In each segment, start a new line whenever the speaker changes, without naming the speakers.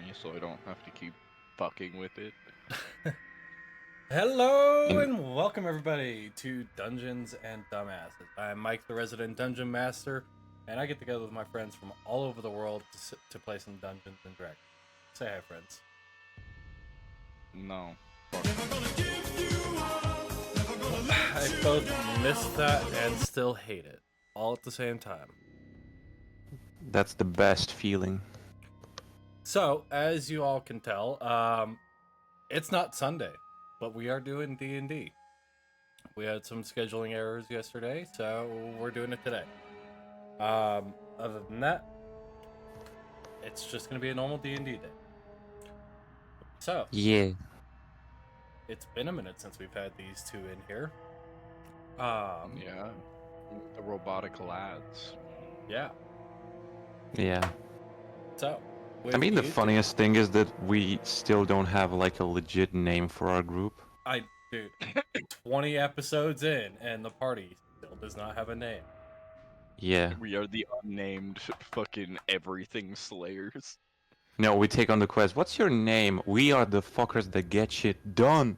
me so I don't have to keep fucking with it.
Hello
And
and welcome everybody to Dungeons and Dumbasses. I'm Mike, the resident dungeon master, and I get together with my friends from all over the world to play some Dungeons and Dragons. Say hi, friends.
No. Fuck.
I both miss that and still hate it, all at the same time.
that's the best feeling.
So, as you all can tell, it's not Sunday, but we are doing D&D. We had some scheduling errors yesterday, so we're doing it today. Other than that, it's just going to be a normal D&D day. So,
Yeah.
it's been a minute since we've had these two in here.
Yeah. The robotic lads.
Yeah.
Yeah.
So,
I
with
mean, the
you two,
funniest thing is that we still don't have like a legit name for our group.
dude, 20 episodes in, and the party still does not have a name.
Yeah.
We are the unnamed fucking everything slayers.
No, we take on the quest. What's your name? We are the fuckers that get shit done.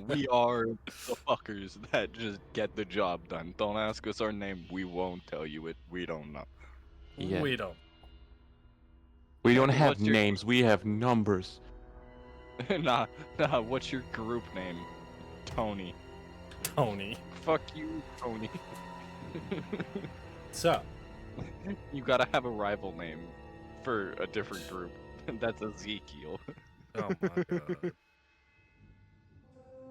We are the fuckers that just get the job done. Don't ask us our name. We won't tell you it. We don't know.
Yeah.
We don't.
We don't have
What's your
names, we have numbers.
nah, what's your group name? Tony.
Tony.
Fuck you, Tony.
So,
You gotta have a rival name for a different group. That's Ezekiel.
oh my god.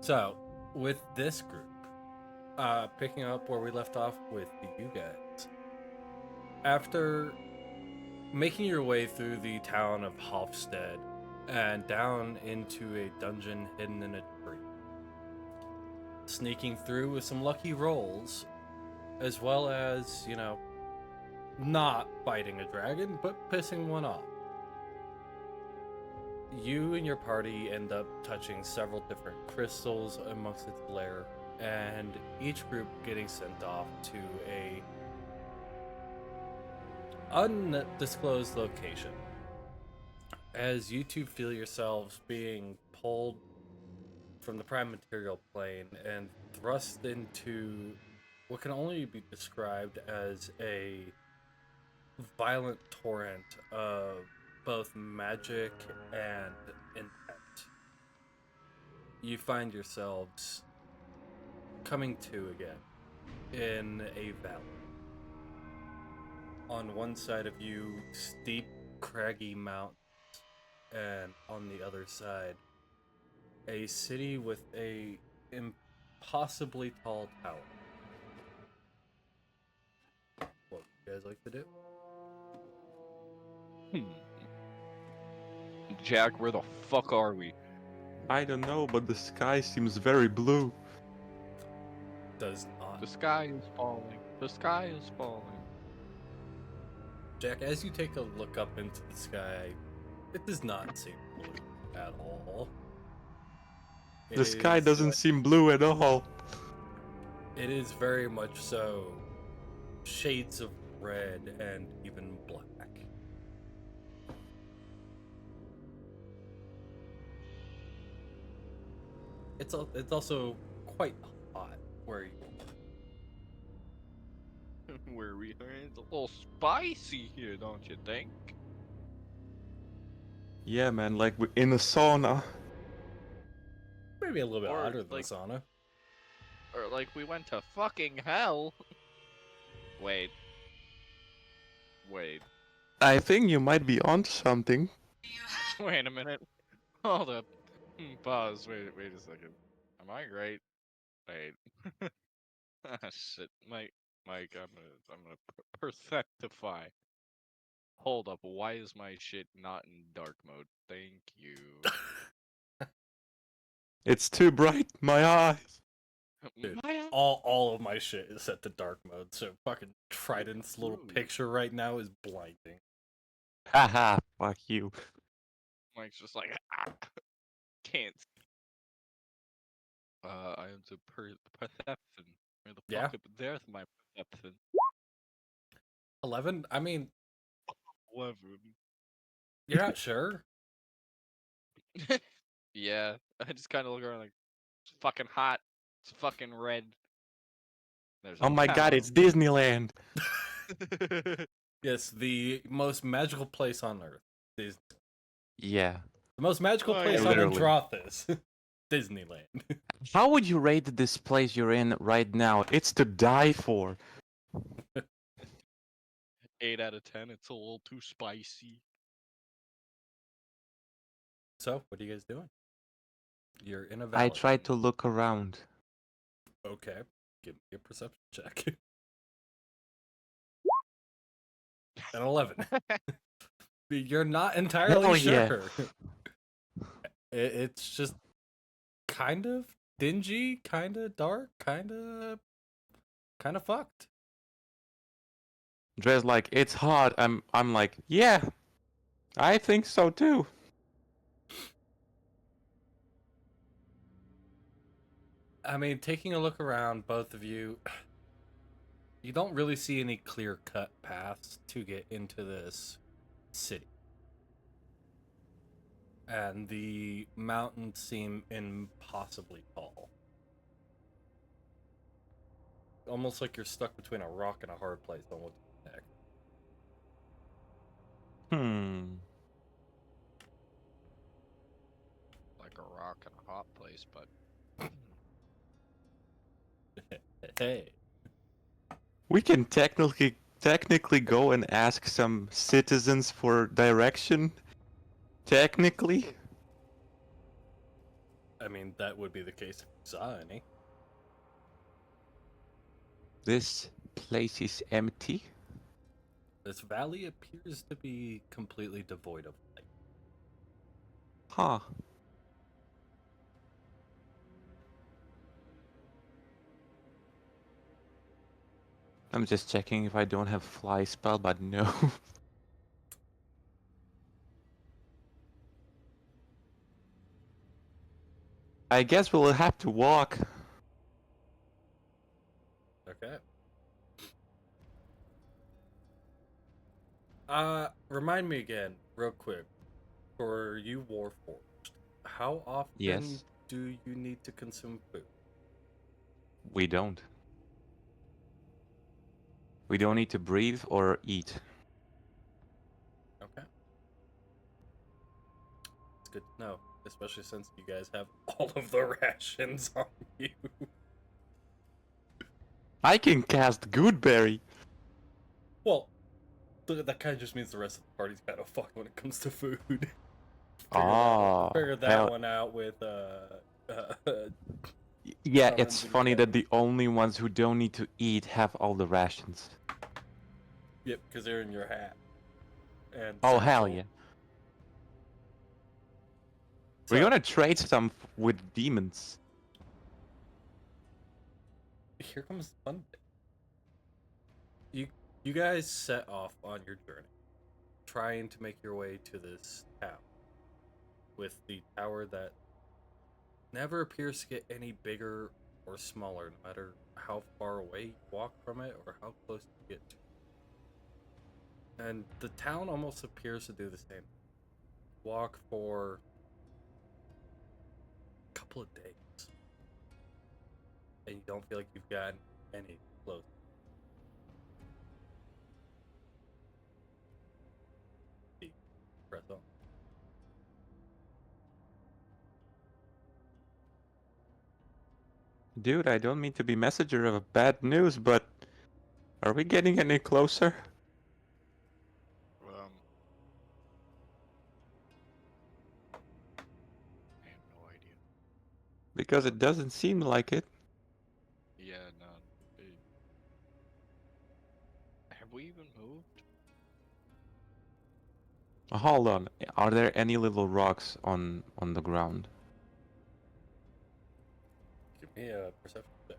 So, with this group, picking up where we left off with you guys, after making your way through the town of Hofstede and down into a dungeon hidden in a tree, sneaking through with some lucky rolls, as well as, not fighting a dragon, but pissing one off. You and your party end up touching several different crystals amongst its lair, and each group getting sent off to a undisclosed location. As you two feel yourselves being pulled from the prime material plane and thrust into what can only be described as a violent torrent of both magic and intent, you find yourselves coming to again in a valley. On one side of you, steep, craggy mountains, and on the other side, a city with a impossibly tall tower. What would you guys like to do?
Jack, where the fuck are we?
I don't know, but the sky seems very blue.
Does not.
The sky is falling. The sky is falling.
Jack, as you take a look up into the sky, it does not seem blue at all.
The sky doesn't seem blue at all.
It is very much so shades of red and even black. It's also quite hot where you
Where we are, it's a little spicy here, don't you think?
Yeah, man, like we're in a sauna.
maybe a little bit
Or
hotter than
like,
the sauna.
or like we went to fucking hell. Wait. Wait.
I think you might be onto something.
Wait a minute. Hold up. Pause. Wait a second. Am I right? Wait. Ah, shit. Mike, I'm gonna perceptify. Hold up. Why is my shit not in dark mode? Thank you.
It's too bright, my eyes.
Dude,
My
all of my shit is set to dark mode, so fucking Trident's little
Ooh.
picture right now is blinding.
Haha, fuck you.
Mike's just like, can't. I am the perception. Where the
Yeah,
fuck? There's my perception.
11. I mean,
11.
You're not sure?
Yeah, I just kind of look around like, it's fucking hot. It's fucking red. There's a
Oh my god,
town.
it's Disneyland.
Yes, the most magical place on Earth. Is
Yeah.
the most magical
Oh,
place
yeah.
on
Literally.
Androthis. Disneyland.
How would you rate this place you're in right now? It's to die for.
8 out of 10. It's a little too spicy.
So, what are you guys doing? You're in a
I
valley.
tried to look around.
Okay. Give me a perception check. An 11. You're not entirely
Hell yeah.
sure. It's just kind of dingy, kind of dark, kind of fucked.
Dre's like, it's hot. I'm like, yeah, I think so too.
I mean, taking a look around, both of you, you don't really see any clear-cut paths to get into this city. And the mountains seem impossibly tall. Almost like you're stuck between a rock and a hard place on what to do next.
Like a rock in a hot place, but
Hey.
We can technically go and ask some citizens for direction. Technically.
I mean, that would be the case if you saw any.
This place is empty.
This valley appears to be completely devoid of light.
Huh. I'm just checking if I don't have fly spell, but no. I guess we'll have to walk.
Okay. Remind me again, real quick, for you Warforged, how often
Yes.
do you need to consume food?
We don't. We don't need to breathe or eat.
Okay. It's good to know, especially since you guys have all of the rations on you.
I can cast Goodberry.
Well, that kind of just means the rest of the party's kind of fucked when it comes to food.
Oh,
Figured that
hell.
one out with
Yeah,
Someone
it's
did
funny
that.
that the only ones who don't need to eat have all the rations.
Yep, because they're in your hat. And
Oh, hell
satchel.
yeah.
So,
We're gonna trade some with demons.
here comes the fun bit. You guys set off on your journey, trying to make your way to this town, with the tower that never appears to get any bigger or smaller, no matter how far away you walk from it or how close you get to it. And the town almost appears to do the same. Walk for a couple of days, and you don't feel like you've gotten any close. Press on.
Dude, I don't mean to be messenger of bad news, but are we getting any closer?
I have no idea.
Because it doesn't seem like it.
Yeah, no. Have we even moved?
Hold on. Are there any little rocks on the ground?
Give me a perception check.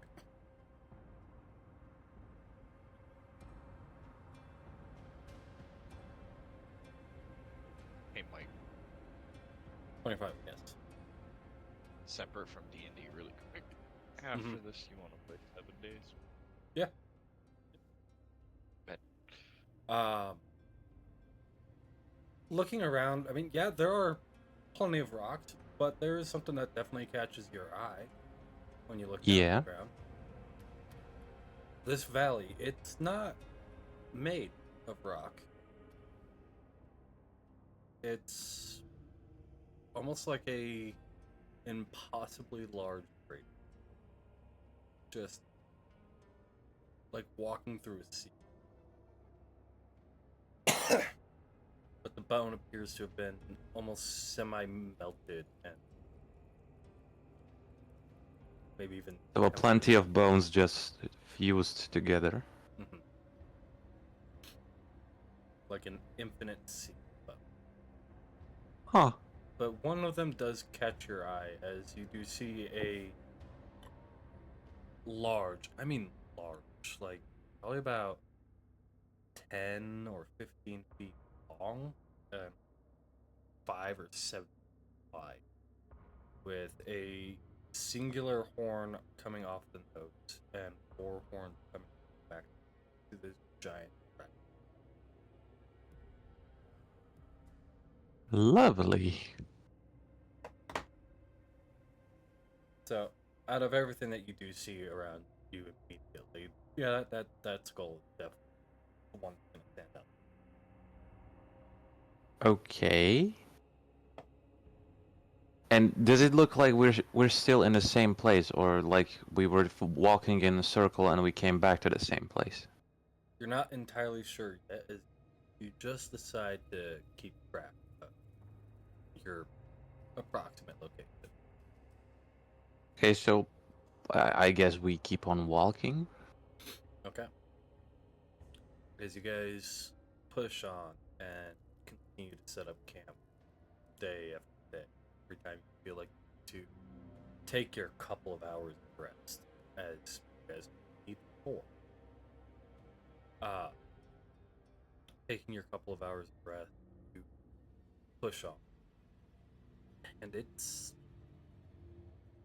Hey, Mike.
25, yes.
Separate from D&D really quick. After this, you want to play 7 days?
Yeah.
Bet.
looking around, I mean, yeah, there are plenty of rocks, but there is something that definitely catches your eye when you look down
Yeah.
the ground. This valley, it's not made of rock. It's almost like a impossibly large crater. Just like walking through a sea. But the bone appears to have been almost semi-melted and maybe even
There were plenty of bones just fused together.
Mhm. Like an infinite sea of bone.
Huh.
But one of them does catch your eye as you do see a large, I mean large, like probably about 10 or 15 feet long and 5 or 7 wide, with a singular horn coming off the nose and 4 horns coming back to this giant rat.
Lovely.
So, out of everything that you do see around you immediately, yeah, that skull is definitely the one that's gonna stand out.
Okay. And does it look like we're still in the same place, or like we were walking in a circle and we came back to the same place?
You're not entirely sure yet, as you just decide to keep track of your approximate location.
Okay, so I guess we keep on walking.
Okay. As you guys push on and continue to set up camp day after day, every time you feel like to take your couple of hours of rest, as you guys need before. Uh, Taking your couple of hours of rest, you push on, and it's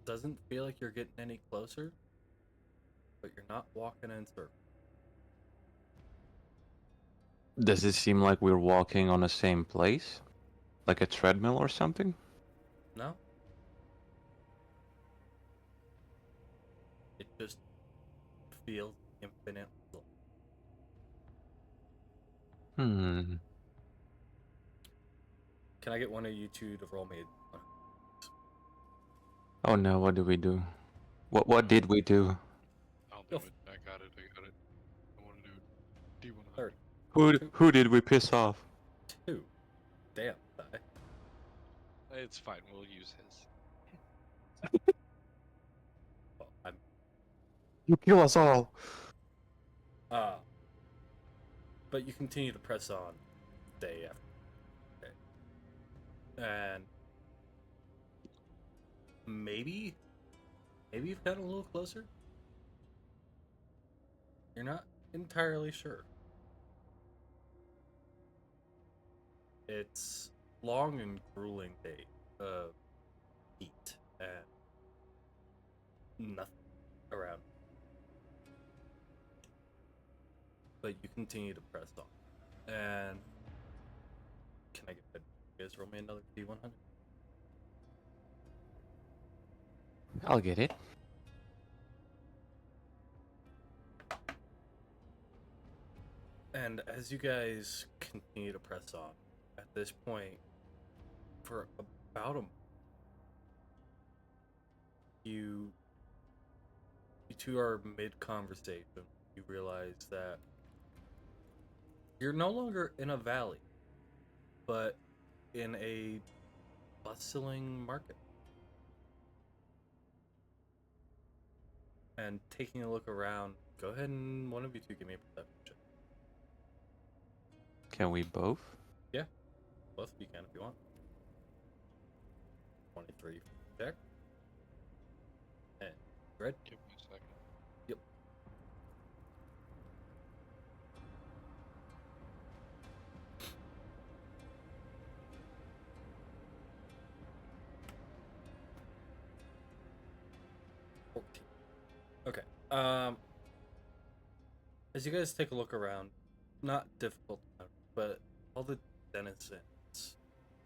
doesn't feel like you're getting any closer, but you're not walking in circles.
Does it seem like we're walking on the same place? Like a treadmill or something?
No, it just feels infinite.
Hmm.
Can I get one of you two to roll me?
Oh no, what do we do? What did we do?
I'll
Go
do it. I got it. I want to do D100.
30.
Who did we piss off?
2. Damn. Die.
It's fine. We'll use his.
Well, I'm.
You kill us all.
Uh, but you continue to press on day after day. And maybe you've gotten a little closer. You're not entirely sure. It's long and grueling day of heat and nothing around. But you continue to press on. And can I get you guys roll me another D100?
I'll get it.
And as you guys continue to press on, at this point, for about a month, you two are mid conversation. You realize that you're no longer in a valley, but in a bustling market. And taking a look around, go ahead and one of you two give me a perception check.
Can we both?
Yeah, both of you can if you want. 23 check. And red.
Give me a second.
Yep. Okay. As you guys take a look around, not difficult, but all the denizens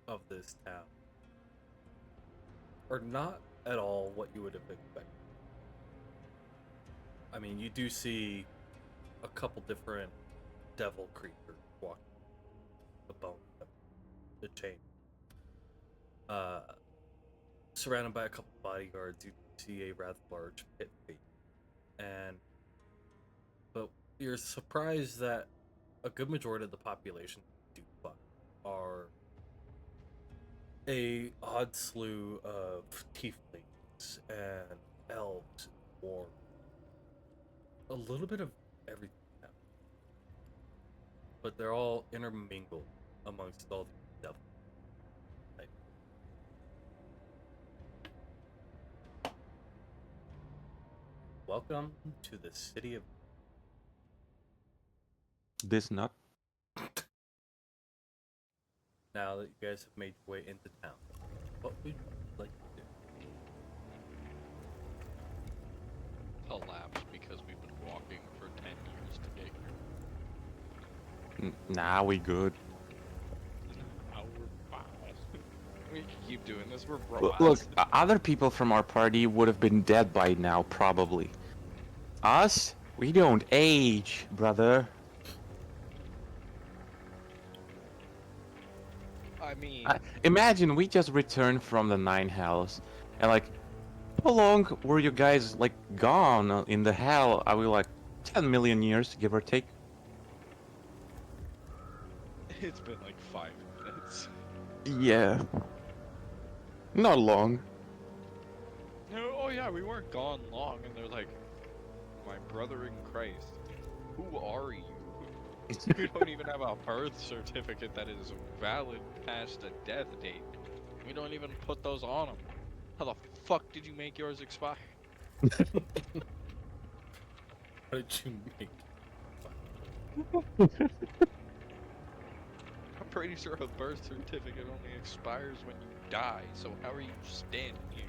of this town are not at all what you would have expected. I mean, you do see a couple different devil creatures walking the bone, the chain. Surrounded by a couple bodyguards, you see a rather large pit fee. But you're surprised that a good majority of the population do fuck are a odd slew of tieflings and elves or a little bit of everything else. But they're all intermingled amongst all the devil. Welcome to the city of...
This nut.
Now that you guys have made your way into town, what would you like to do?
Elapsed because we've been walking for 10 years to get here.
Nah, we good.
Now we're fine. We can keep doing this. We're
Look,
robots.
other people from our party would have been dead by now, probably. Us? We don't age, brother.
I mean,
Imagine we just returned from the Nine Hells, and like, how long were you guys like gone in the hell? Are we like 10 million years, give or take?
it's been like 5 minutes.
Yeah. Not long.
No, oh yeah, we weren't gone long, and they're like, my brother in Christ, who are you? You don't even have a birth certificate that is valid past a death date. We don't even put those on them. How the fuck did you make yours expire?
What did you make?
I'm pretty sure a birth certificate only expires when you die, so how are you standing here?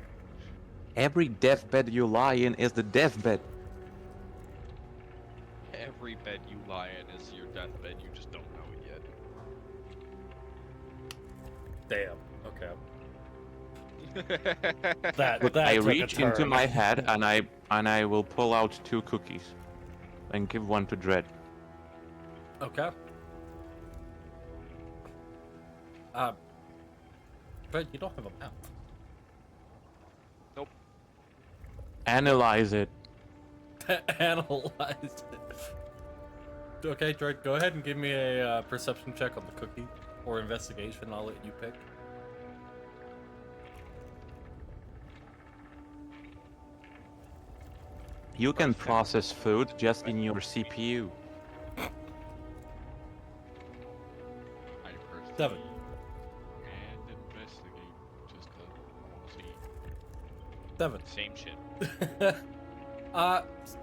Every deathbed you lie in is the deathbed.
Every bed you lie in is your deathbed, you just don't know it yet.
Damn. Okay. That
I
took a
reach into
turn.
my head and I will pull out 2 cookies and give one to Dread.
Okay. But you don't have a map.
Nope.
Analyze it.
Analyze it. Okay, Drake, go ahead and give me a perception check on the cookie or investigation. I'll let you pick.
You can process food just in your CPU.
I personally
7.
and investigate just to see.
7.
Same shit.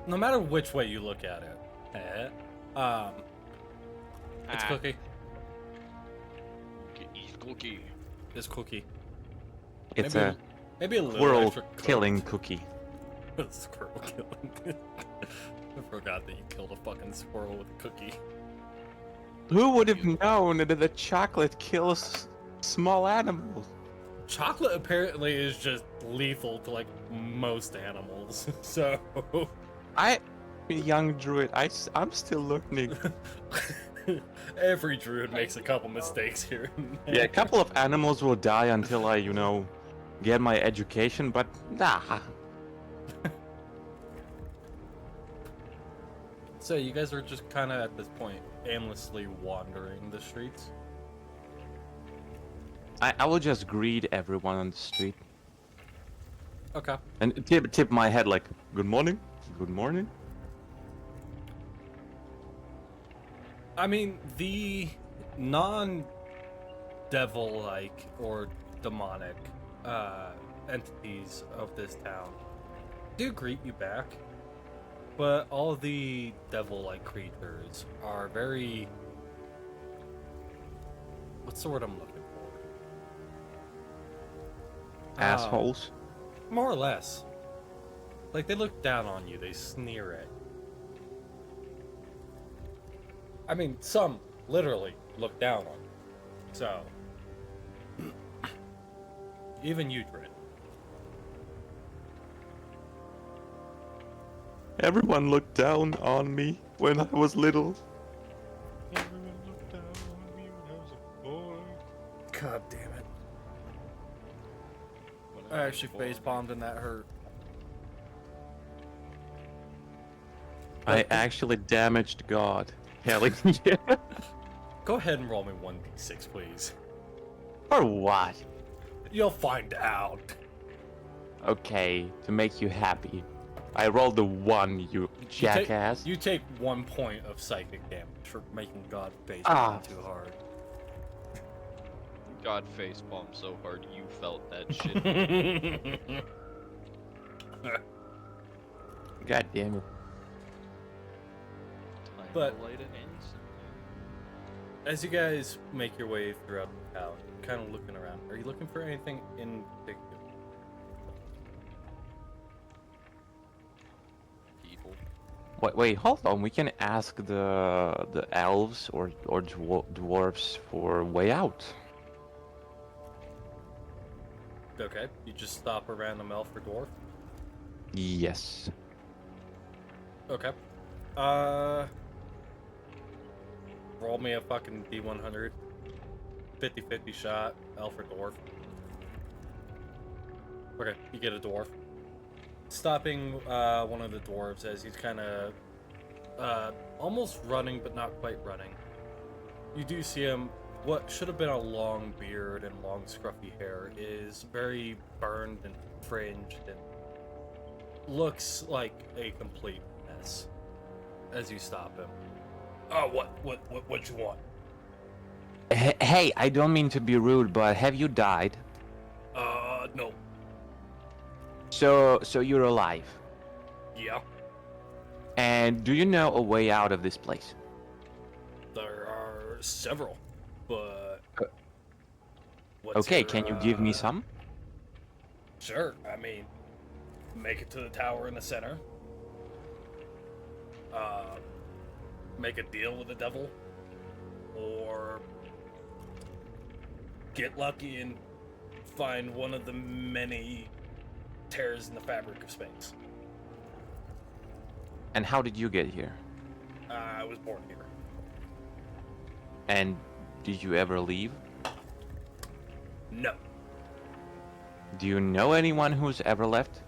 No matter which way you look at it, it's cookie.
Eat cookie.
It's cookie.
It's
maybe
a
maybe a little
squirrel
extra cooked.
killing cookie.
Squirrel killing. I forgot that you killed a fucking squirrel with a cookie.
Who would have known that the chocolate kills small animals?
Chocolate apparently is just lethal to like most animals. So
Young druid, I'm still learning.
every druid makes a couple mistakes here. And there.
Yeah, a couple of animals will die until I, get my education, but nah.
So you guys are just kind of at this point aimlessly wandering the streets.
I will just greet everyone on the street
Okay.
and tip my head like, good morning, good morning.
I mean, the non-devil-like or demonic entities of this town do greet you back, but all the devil-like creatures are very... What's the word I'm looking for?
Assholes.
More or less. Like, they look down on you, they sneer at you. I mean, some literally look down on you. So, Even you, Dred.
Everyone looked down on me when I was little.
Everyone looked down on me when I was a boy.
God damn it.
When
I
was
actually
a boy.
face bombed and that hurt.
I actually damaged God. Hell yeah.
Go ahead and roll me 1d6, please.
For what?
You'll find out.
Okay, to make you happy. I rolled a 1, you jackass.
You take 1 point of psychic damage for making God face
Ah.
bomb too hard.
God face bombed so hard you felt that shit.
God damn it.
Time
But-
to light an incense.
As you guys make your way throughout the town, kind of looking around, are you looking for anything in particular?
People.
Wait, hold on. We can ask the elves or dwarves for way out.
Okay, you just stop a random elf or dwarf.
Yes.
Okay. Roll me a fucking D100. 50-50 shot, elf or dwarf. Okay, you get a dwarf. Stopping one of the dwarves as he's kind of almost running, but not quite running. You do see him. What should have been a long beard and long scruffy hair is very burned and fringed and looks like a complete mess as you stop him. Oh, what you want?
Hey, I don't mean to be rude, but have you died?
No.
So you're alive.
Yeah.
And do you know a way out of this place?
There are several, but...
Okay,
your,
can you give me some?
Sure, I mean, make it to the tower in the center. Make a deal with the devil. Or get lucky and find one of the many tears in the fabric of space.
And how did you get here?
I was born here.
And did you ever leave?
No.
Do you know anyone who's ever left?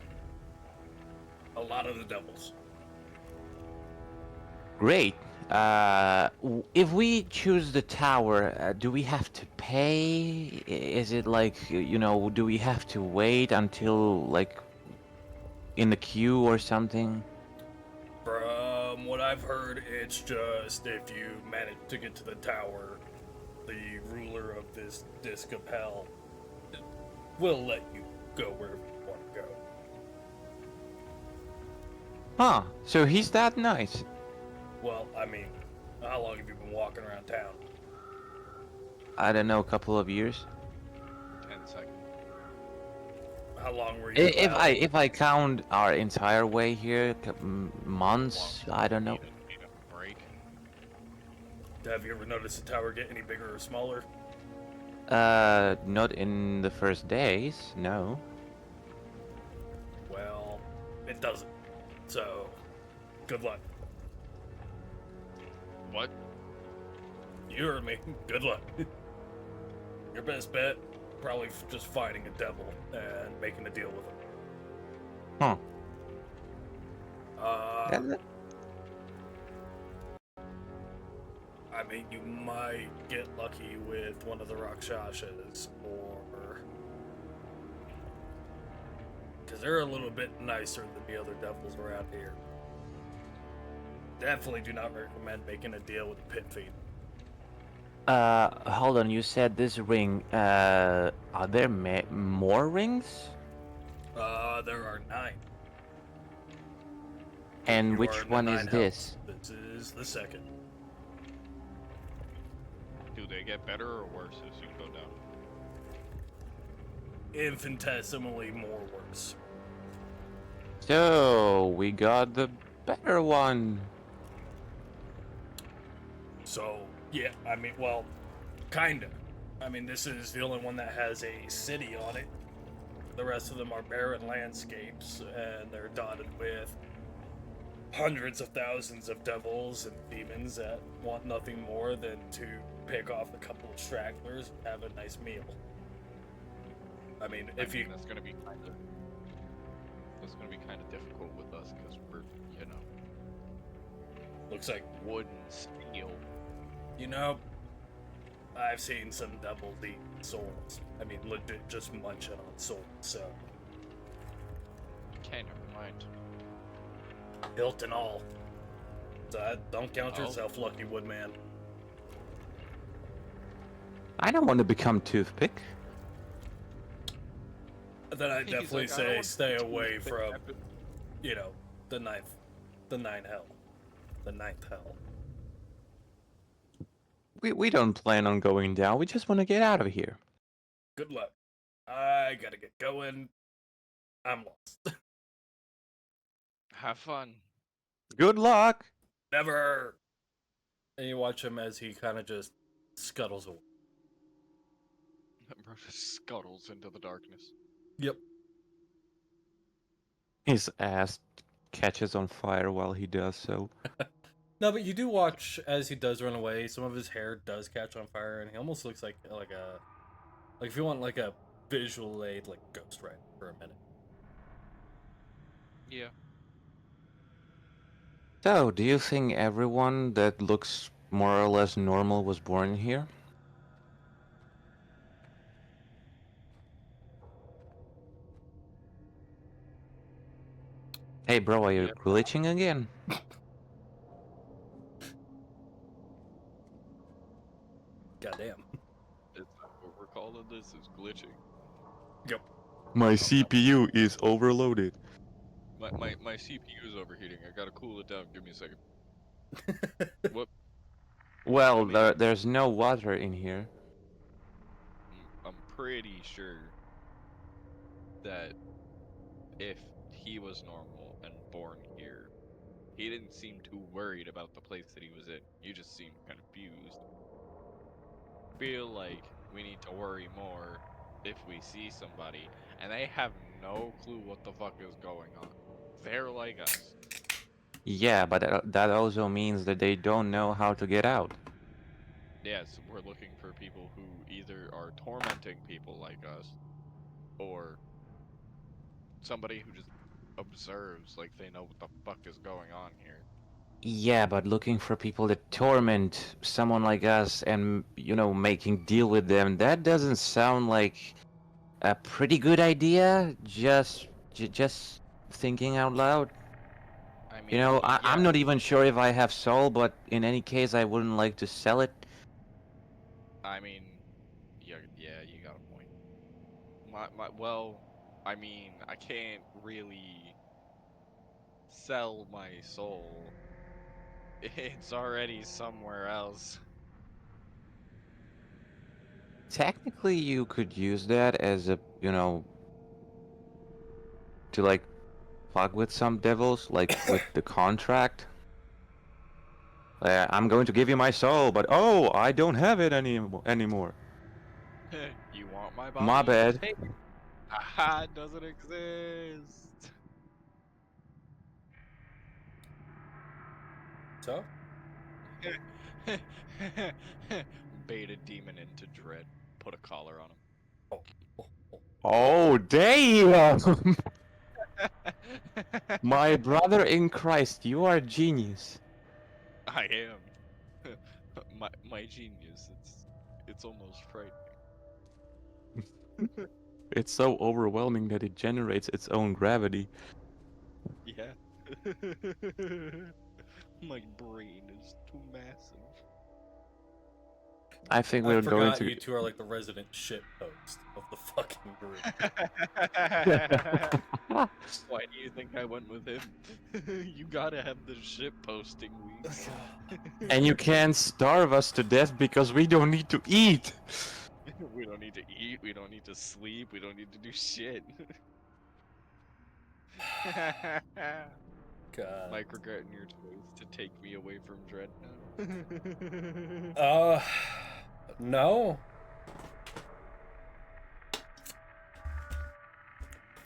A lot of the devils.
Great. If we choose the tower, do we have to pay? Is it like, you know, do we have to wait until, like, in the queue or something?
From what I've heard, it's just if you manage to get to the tower, the ruler of this disc of hell will let you go wherever you want to go.
Huh, so he's that nice.
Well, I mean, how long have you been walking around town?
I don't know, a couple of years.
10 seconds.
How long were you
If I count our entire way here, months, I don't know.
Need a break.
Have you ever noticed the tower get any bigger or smaller?
Not in the first days, no.
Well, it doesn't. So, good luck.
What?
You heard me. Good luck. Your best bet, probably just finding a devil and making a deal with him.
Huh.
I mean, you might get lucky with one of the Rakshasas, or... because they're a little bit nicer than the other devils around here. Definitely do not recommend making a deal with the pit fiend.
Hold on, you said this ring, are there more rings?
There are 9.
And
You are
which
in the
one
9
is this?
hells. This is the second.
Do they get better or worse as you go down?
Infinitesimally more worse.
So, we got the better one.
So, yeah, I mean, well, kinda. I mean, this is the only one that has a city on it. The rest of them are barren landscapes, and they're dotted with hundreds of thousands of devils and demons that want nothing more than to pick off a couple of stragglers and have a nice meal. I mean, if you
that's gonna be kind of difficult with us because we're,
looks like,
wood and steel.
I've seen some devils eat souls. I mean, legit just munching on souls. So
Okay, never mind.
hilt and all. So don't count
Oh.
yourself lucky, Woodman.
I don't want to become Toothpick.
Then I
He's
definitely
like, I don't
say
want
stay
to
away
be
from,
epic.
the ninth hell. The ninth hell.
We don't plan on going down. We just want to get out of here.
Good luck. I gotta get going. I'm lost.
Have fun.
Good luck.
Never. And you watch him as he kind of just scuttles away.
Bro just scuttles into the darkness.
Yep.
His ass catches on fire while he does so.
No, but you do watch as he does run away. Some of his hair does catch on fire, and he almost looks like if you want like a visual aid, like Ghost Rider for a minute.
Yeah.
So, do you think everyone that looks more or less normal was born here? Hey bro, are you
Yeah.
glitching again?
Goddamn.
It's what we're calling this is glitching.
Yep.
My CPU is overloaded.
My CPU is overheating. I gotta cool it down. Give me a second. Whoop.
Well,
I mean-
there's no water in here.
I'm pretty sure that if he was normal and born here, he didn't seem too worried about the place that he was in. He just seemed confused. Feel like we need to worry more if we see somebody and they have no clue what the fuck is going on. They're like us.
Yeah, but that also means that they don't know how to get out.
Yes, we're looking for people who either are tormenting people like us or somebody who just observes like they know what the fuck is going on here.
Yeah, but looking for people that torment someone like us and, making deal with them, that doesn't sound like a pretty good idea. Just thinking out loud.
I mean,
I'm
yeah,
not even sure if I have soul, but in any case, I wouldn't like to sell it.
I mean, yeah, you got a point. Well, I mean, I can't really sell my soul. It's already somewhere else.
Technically, you could use that as a, to like fuck with some devils, like with the contract. I'm going to give you my soul, but oh, I don't have it anymore.
You want my
My
body?
bad.
Hey, aha, it doesn't exist.
So,
Bait a demon into dread. Put a collar on
oh, oh, oh.
Oh, damn!
him.
My brother in Christ, you are a genius.
I am. My genius. It's almost frightening.
It's so overwhelming that it generates its own gravity.
Yeah. My brain is too massive.
I think
I
we're going
forgot
to.
you two are like the resident shit post of the fucking group.
Why do you think I went with him? You gotta have the shit posting weeks.
And you can't starve us to death because we don't need to eat.
We don't need to eat, we don't need to sleep, we don't need to do shit.
God.
Mike, regretting your choice to take me away from Dread now.
No.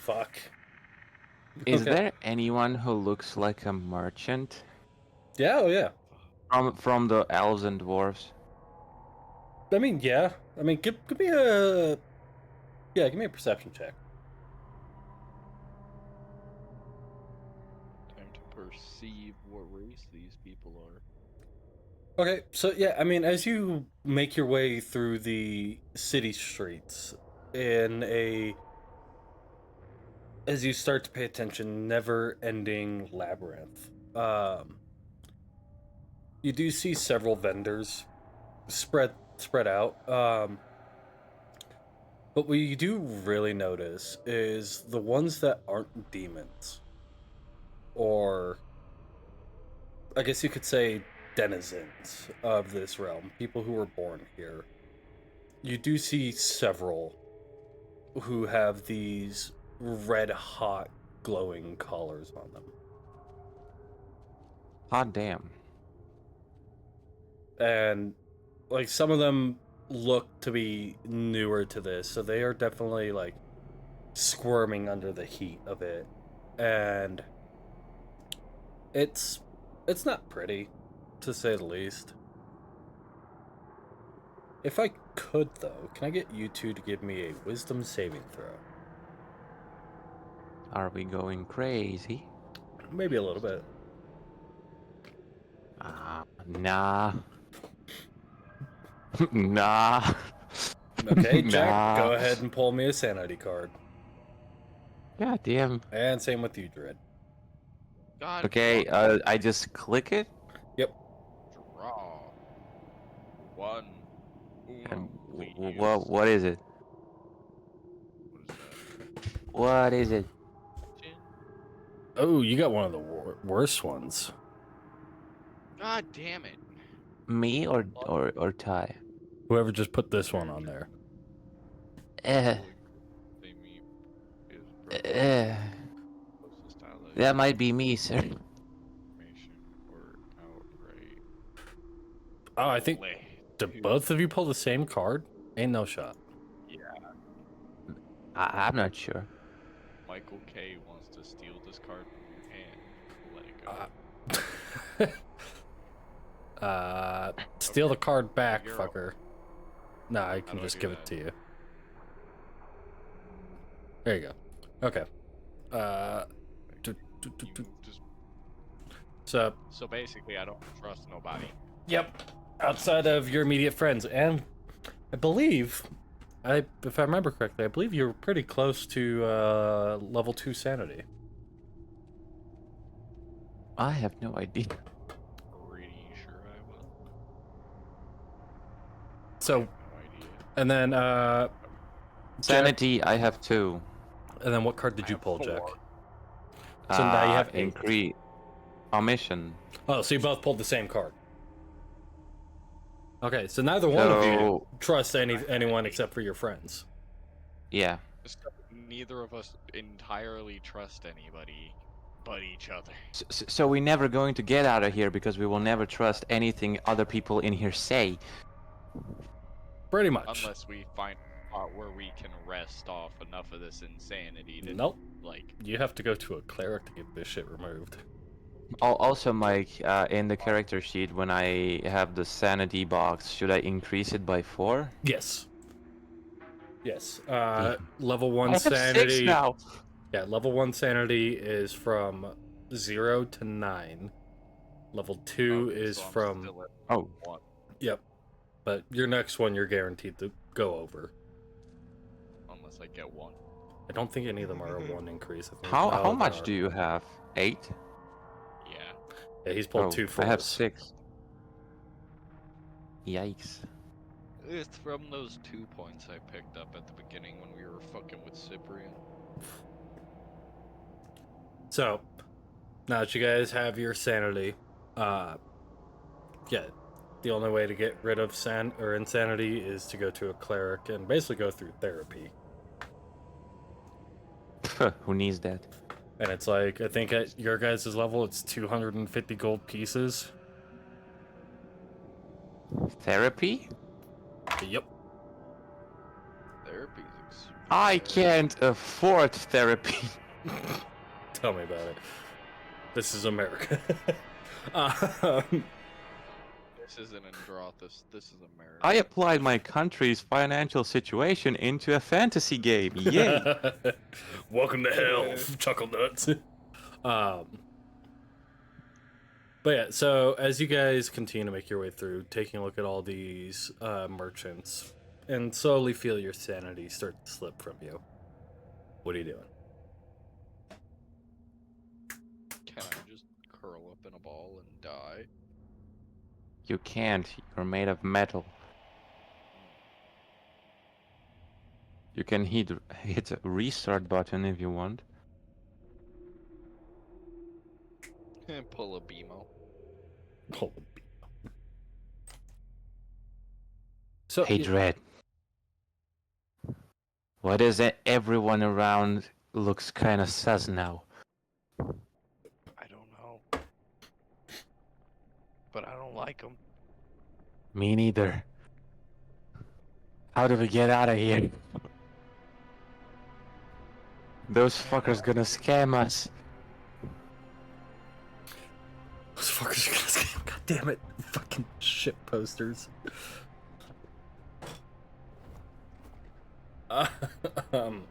fuck.
Is
Okay.
there anyone who looks like a merchant
Yeah, oh yeah.
from the elves and dwarves?
I mean, yeah. I mean, give me a give me a perception check.
Time to perceive what race these people are.
Okay, so yeah, I mean, as you make your way through the city streets in a as you start to pay attention, never-ending labyrinth. You do see several vendors spread out. But what you do really notice is the ones that aren't demons, or I guess you could say denizens of this realm, people who were born here. You do see several who have these red hot glowing collars on them.
Hot damn.
And like some of them look to be newer to this, so they are definitely like squirming under the heat of it. And it's not pretty, to say the least. If I could though, can I get you two to give me a wisdom saving throw?
Are we going crazy?
Maybe a little bit.
Nah. Nah.
Okay, Jack,
Nah.
go ahead and pull me a sanity card.
God damn.
And same with you, Dread.
God.
Okay, I just click it.
Yep.
Draw. One.
And
Uno,
what is it?
What is that?
What is it?
Oh, you got one of the worst ones.
God damn it.
Me or Ty?
Whoever just put this one on there.
Eh.
They meet is
Eh.
closest ally
That might be me, sir.
information or outright.
Oh, I think did both of you pull the same card? Ain't no shot.
Yeah.
I'm not sure.
Michael K wants to steal this card from your hand. Let it go.
Steal
Okay.
the card back,
You're
fucker. Nah, I
How
can
do I
just
do
give it
that?
to you. There you go. Okay.
You just...
So
basically, I don't trust nobody.
yep. Outside of your immediate friends, and I believe, if I remember correctly, I believe you're pretty close to level 2 sanity.
I have no idea.
Pretty sure I will.
So,
No idea.
and then
Sanity, I have 2.
and then what card did
I
you
have
pull,
4.
Jack? So now you have 8.
Increase. Omission.
Oh, so you both pulled the same card. Okay, so neither one of you trust anyone except for your friends.
Yeah.
Neither of us entirely trust anybody but each other.
So we're never going to get out of here because we will never trust anything other people in here say.
Pretty much.
Unless we find a spot where we can rest off enough of this insanity to,
Nope.
like...
You have to go to a cleric to get this shit removed.
Also, Mike, in the character sheet, when I have the sanity box, should I increase it by 4?
Yes. Yes.
Damn.
Level 1
I have
sanity.
6 now.
Yeah, level 1 sanity is from 0 to 9. Level 2
Okay,
is
so I'm
from...
still at
Oh.
1.
Yep. But your next one, you're guaranteed to go over.
Unless I get 1.
I don't think any of them are a 1 increase. I think
How much do you have? 8?
Yeah.
Yeah, he's pulled 2 4s.
I have 6. Yikes.
It's from those 2 points I picked up at the beginning when we were fucking with Cyprian.
So, now that you guys have your sanity, yeah, the only way to get rid of insanity is to go to a cleric and basically go through therapy.
Who needs that?
And it's like, I think at your guys' level, it's 250 gold pieces.
Therapy?
Yep.
Therapy's
I can't afford therapy.
Tell me about it. This is America. um,
This isn't Androth. This is America.
I applied my country's financial situation into a fantasy game. Yay!
Welcome to hell, chuckle nuts. But yeah, so as you guys continue to make your way through, taking a look at all these merchants, and slowly feel your sanity start to slip from you. What are you doing?
Can I just curl up in a ball and die?
You can't. You're made of metal. You can hit a restart button if you want.
Pull a BMO.
Oh. So
Hey, Dread. What is it? Everyone around looks kind of sus now.
I don't know. But I don't like them.
Me neither. How do we get out of here? Those fuckers gonna scam us.
Those fuckers are gonna scam. God damn it! Fucking shit posters. Um,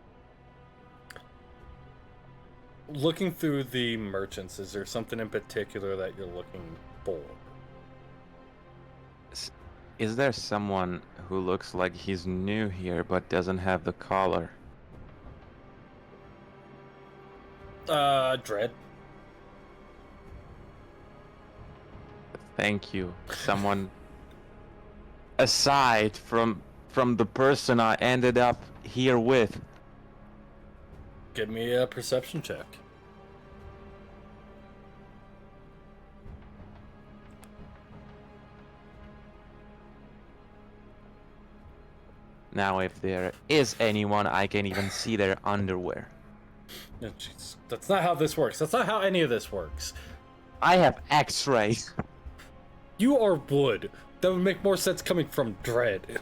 looking through the merchants, is there something in particular that you're looking for?
Is there someone who looks like he's new here but doesn't have the collar?
Dread.
Thank you. Someone aside from the person I ended up here with.
Give me a perception check.
Now, if there is anyone, I can even see their underwear.
Oh, jeez. That's not how this works. That's not how any of this works.
I have X-rays.
You are wood. That would make more sense coming from Dread.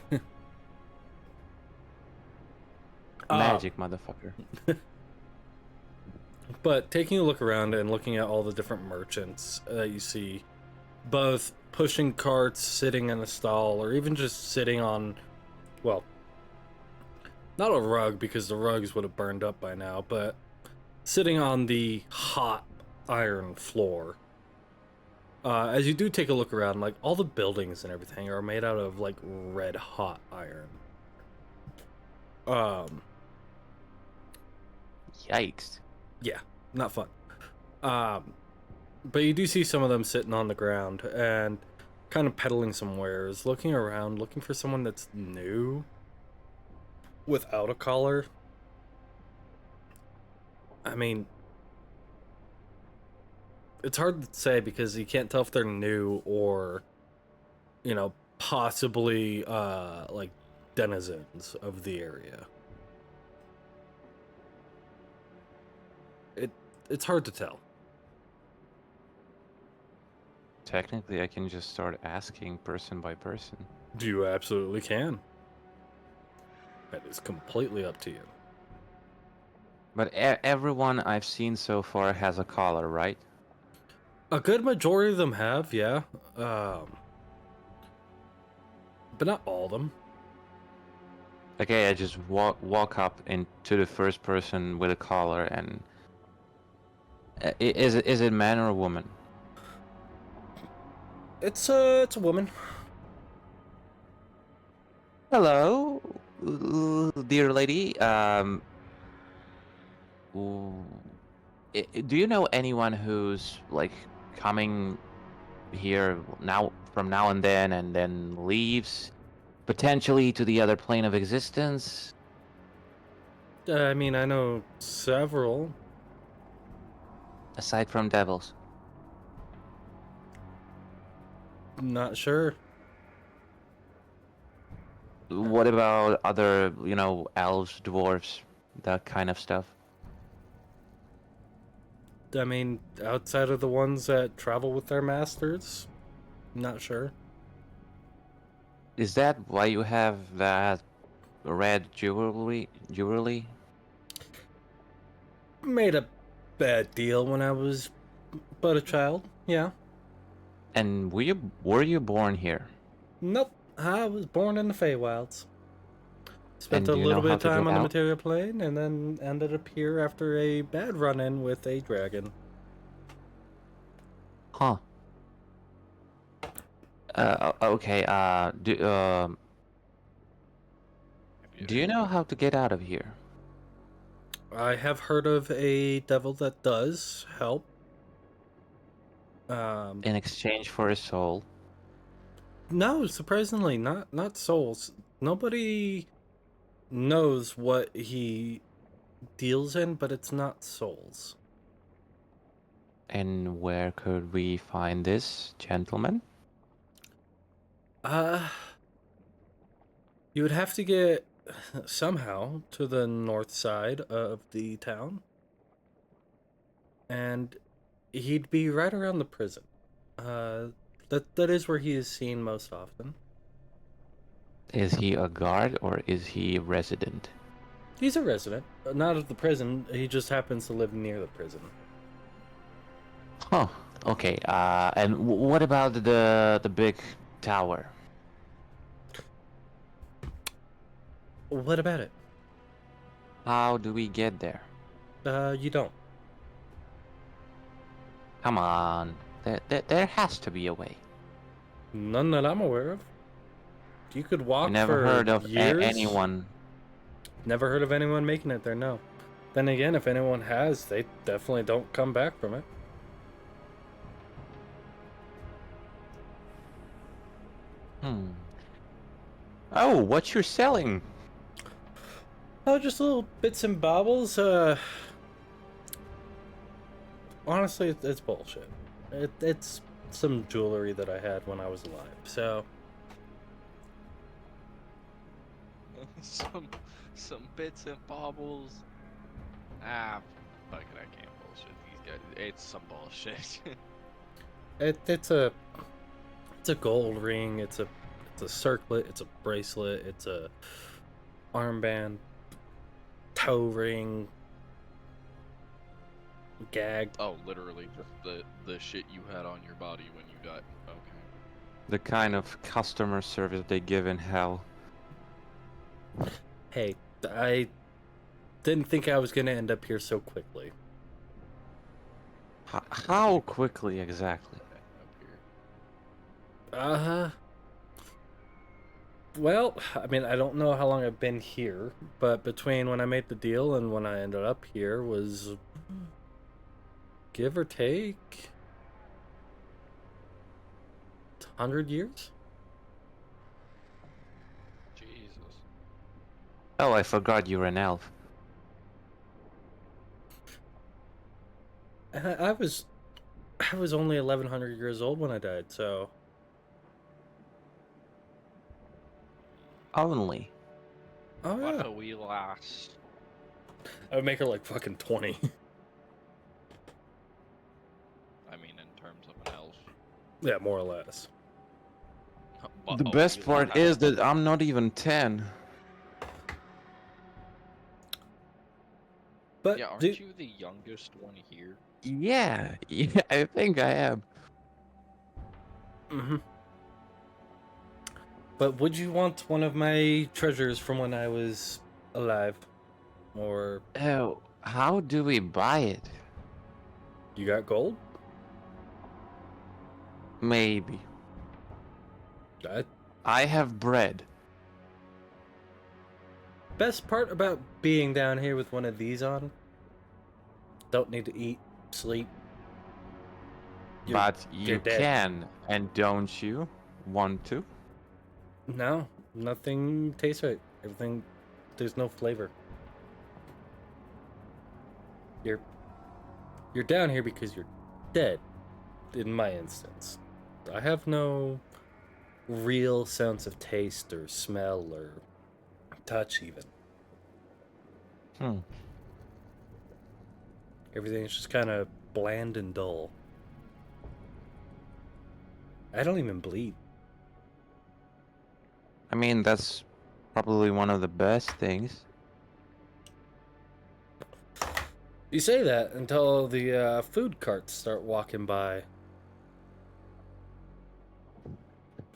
Magic, motherfucker.
But taking a look around and looking at all the different merchants that you see, both pushing carts, sitting in a stall, or even just sitting on, well, not a rug because the rugs would have burned up by now, but sitting on the hot iron floor. As you do take a look around, like all the buildings and everything are made out of like red hot iron.
Yikes.
Yeah, not fun. But you do see some of them sitting on the ground and kind of peddling some wares, looking around, looking for someone that's new without a collar. I mean, it's hard to say because you can't tell if they're new or, possibly like denizens of the area. It's hard to tell.
Technically, I can just start asking person by person.
You absolutely can. That is completely up to you.
But everyone I've seen so far has a collar, right?
A good majority of them have, yeah. But not all of them.
Okay, I just walk up into the first person with a collar and... Is it man or a woman?
It's a woman.
Hello, dear lady. Do you know anyone who's like coming here now from now and then leaves, potentially to the other plane of existence?
I mean, I know several.
Aside from devils.
Not sure.
What about other, elves, dwarves, that kind of stuff?
I mean, outside of the ones that travel with their masters, not sure.
Is that why you have that red jewelry?
Made a bad deal when I was but a child. Yeah.
And were you born here?
Nope. I was born in the Feywilds. Spent
And
a
do you know
little bit
how
of
to
time
get
on the
out?
material plane, and then ended up here after a bad run-in with a dragon.
Huh. Okay. Do you know how to get out of here?
I have heard of a devil that does help.
In exchange for a soul?
No, surprisingly, not souls. Nobody knows what he deals in, but it's not souls.
And where could we find this gentleman?
Uh, you would have to get somehow to the north side of the town, and he'd be right around the prison. That is where he is seen most often.
Is he a guard or is he a resident?
He's a resident, not of the prison. He just happens to live near the prison.
Huh. Okay. And what about the big tower?
What about it?
How do we get there?
You don't.
Come on. There has to be a way.
None that I'm aware of. You could walk
Never
for
heard of
years.
anyone.
Never heard of anyone making it there, no. Then again, if anyone has, they definitely don't come back from it.
Hmm. Oh, what you're selling?
Oh, just little bits and bobbles. Honestly, it's bullshit. It's some jewelry that I had when I was alive, so...
some bits and bobbles. Ah, fuck it, I can't bullshit these guys. It's some bullshit.
It's a gold ring. It's a circlet. It's a bracelet. It's a armband, toe ring, gag.
Oh, literally just the shit you had on your body when you got. Okay.
The kind of customer service they give in hell.
Hey, I didn't think I was gonna end up here so quickly.
How quickly exactly?
Up here.
Well, I mean, I don't know how long I've been here, but between when I made the deal and when I ended up here was, give or take, 100 years?
Jesus.
Oh, I forgot you're an elf.
I was only 1100 years old when I died, so...
Only.
Oh,
What
yeah.
a wee lass.
I would make her like fucking 20.
I mean, in terms of an elf.
Yeah, more or less.
What
The
a
best
wee
part
lass.
is that I'm not even 10.
But
Yeah, aren't you the youngest one here?
Yeah, I think I am.
Mm-hmm. But would you want one of my treasures from when I was alive? Or
Oh, how do we buy it?
you got gold?
Maybe.
That
I have bread.
best part about being down here with one of these on, don't need to eat, sleep.
But
you're
you
dead.
can, and don't you want to?
No, nothing tastes right. Everything, there's no flavor. You're down here because you're dead, in my instance. I have no real sense of taste or smell or touch even.
Hmm.
Everything's just kind of bland and dull. I don't even bleed.
I mean, that's Probably one of the best things.
You say that until the food carts start walking by.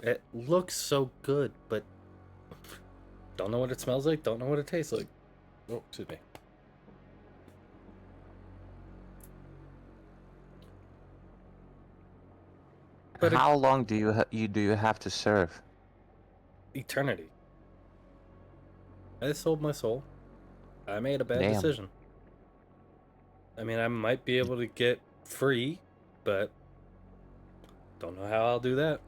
It looks so good, but don't know what it smells like, don't know what it tastes like. Oh, excuse me. But
How long do you have to serve?
eternity. I sold my soul. I made a bad
Damn.
decision. I mean, I might be able to get free, but don't know how I'll do that.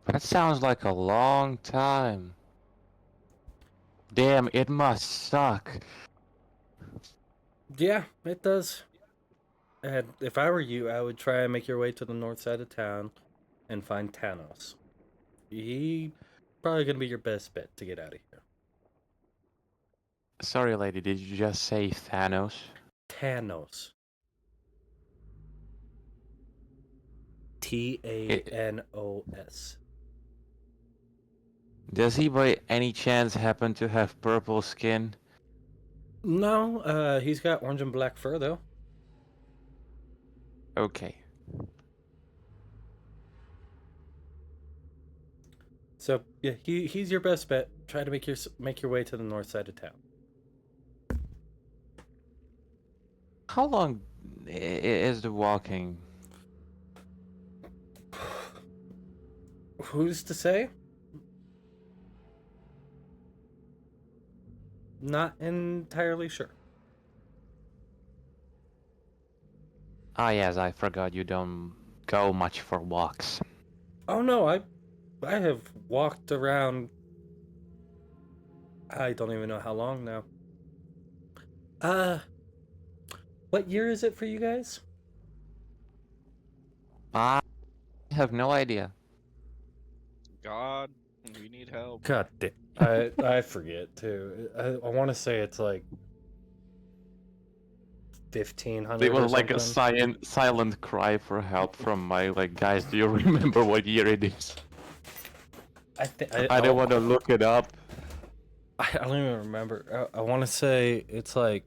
That sounds like a long time. Damn, it must suck.
Yeah, it does. And if I were you, I would try and make your way to the north side of town and find Thanos. He probably gonna be your best bet to get out of here.
Sorry, lady, did you just say Thanos?
Thanos. Thanos.
Does he by any chance happen to have purple skin?
No, he's got orange and black fur though.
Okay.
So yeah, he's your best bet. Try to make your way to the north side of town.
How long is the walking?
Who's to say? Not entirely sure.
Ah, yes, I forgot you don't go much for walks.
Oh no, I have walked around. I don't even know how long now. What year is it for you guys?
I have no idea.
God, we need help.
God damn, I forget too. I want to say it's like 1500.
It
or
was like a
something.
silent cry for help from my guys. Do you remember what year it is? I don't want to look it up.
I don't even remember. I want to say it's like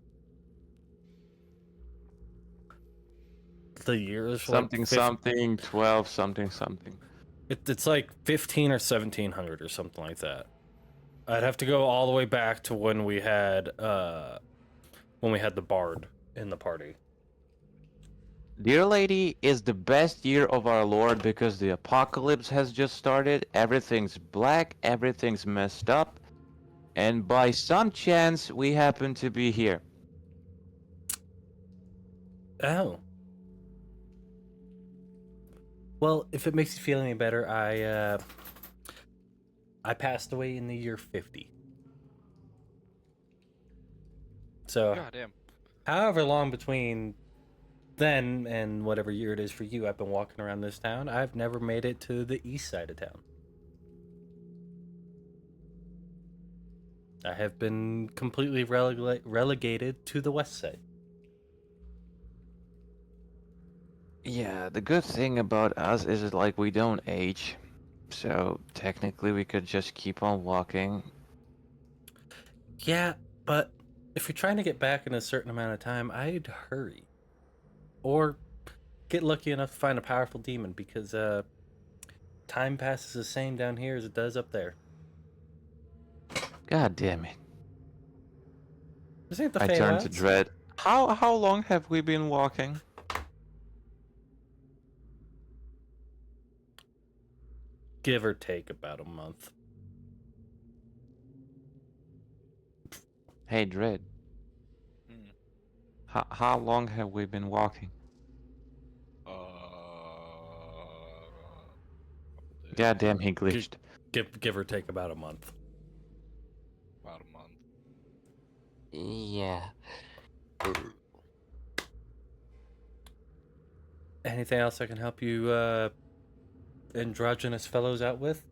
the years
Something
like
something 12 something something.
It's like 15 or 1700 or something like that. I'd have to go all the way back to when we had the bard in the party.
Dear Lady is the best year of our Lord because the apocalypse has just started. Everything's black, everything's messed up, and by some chance we happen to be here.
Oh. Well, if it makes you feel any better, I passed away in the year 50. So,
Goddamn.
however long between then and whatever year it is for you, I've been walking around this town. I've never made it to the east side of town. I have been completely relegated to the west side.
Yeah, the good thing about us is like we don't age. So technically we could just keep on walking.
Yeah, but if you're trying to get back in a certain amount of time, I'd hurry. Or get lucky enough to find a powerful demon because time passes the same down here as it does up there.
God damn it.
This ain't the
I turned to
Feywild.
dread. How long have we been walking?
Give or take about a month.
Hey Dread. How long have we been walking? God damn, he glitched.
Give or take about a month.
About a month.
Yeah.
Anything else I can help you androgynous fellows out with?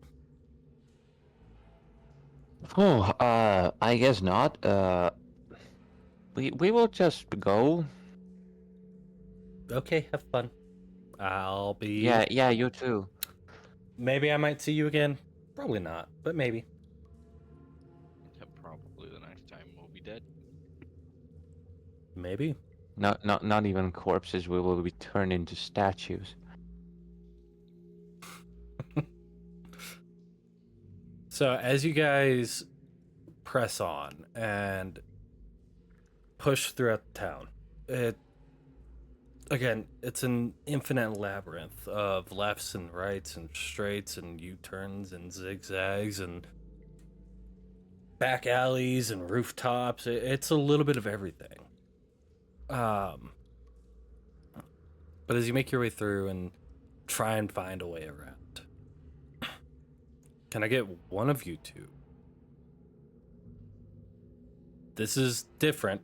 Oh, I guess not. We will just go.
Okay, have fun. I'll be...
Yeah, you too.
Maybe I might see you again. Probably not, but maybe. Maybe.
Not even corpses. We will be turned into statues.
So as you guys press on and push throughout the town, it's an infinite labyrinth of lefts and rights and straights and U-turns and zigzags and back alleys and rooftops. It's a little bit of everything. But as you make your way through and try and find a way around, can I get one of you two? This is different,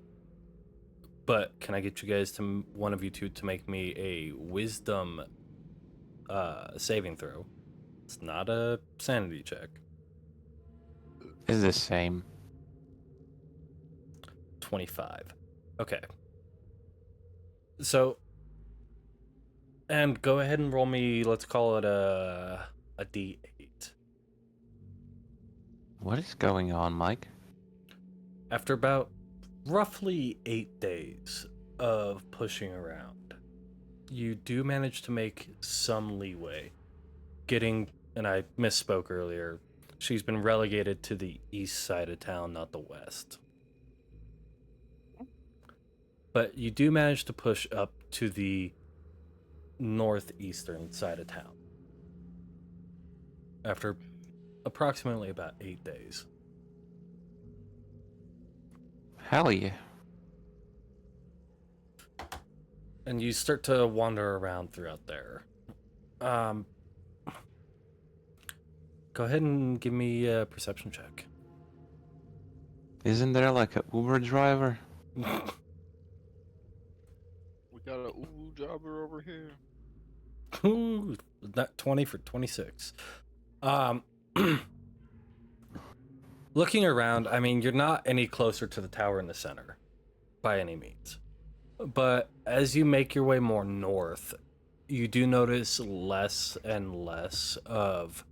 but can I get you guys to one of you two to make me a wisdom saving throw? It's not a sanity check.
It's the same.
25. Okay. So, and go ahead and roll me, let's call it a D8.
What is going on, Mike?
After about roughly 8 days of pushing around, you do manage to make some leeway. And I misspoke earlier, she's been relegated to the east side of town, not the west. But you do manage to push up to the northeastern side of town after approximately about 8 days.
Hell yeah.
And you start to wander around throughout there. Go ahead and give me a perception check.
Isn't there like a Uber driver?
We got a ooh jobber over here.
Ooh, not 20 for 26. Looking around, I mean, you're not any closer to the tower in the center by any means. But as you make your way more north, you do notice less and less of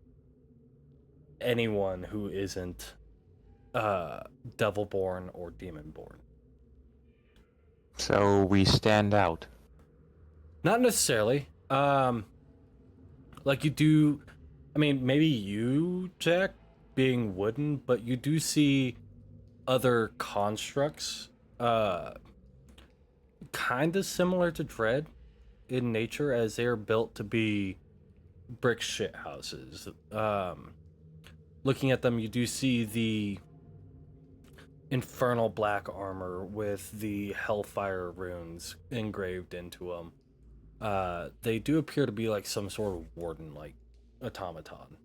anyone who isn't devil-born or demon-born.
So we stand out.
Not necessarily. Like you do, I mean, maybe you, Jack, being wooden, but you do see other constructs, kind of similar to Dread in nature, as they are built to be brick shit houses. Looking at them, you do see the infernal black armor with the hellfire runes engraved into them. They do appear to be like some sort of warden-like automaton,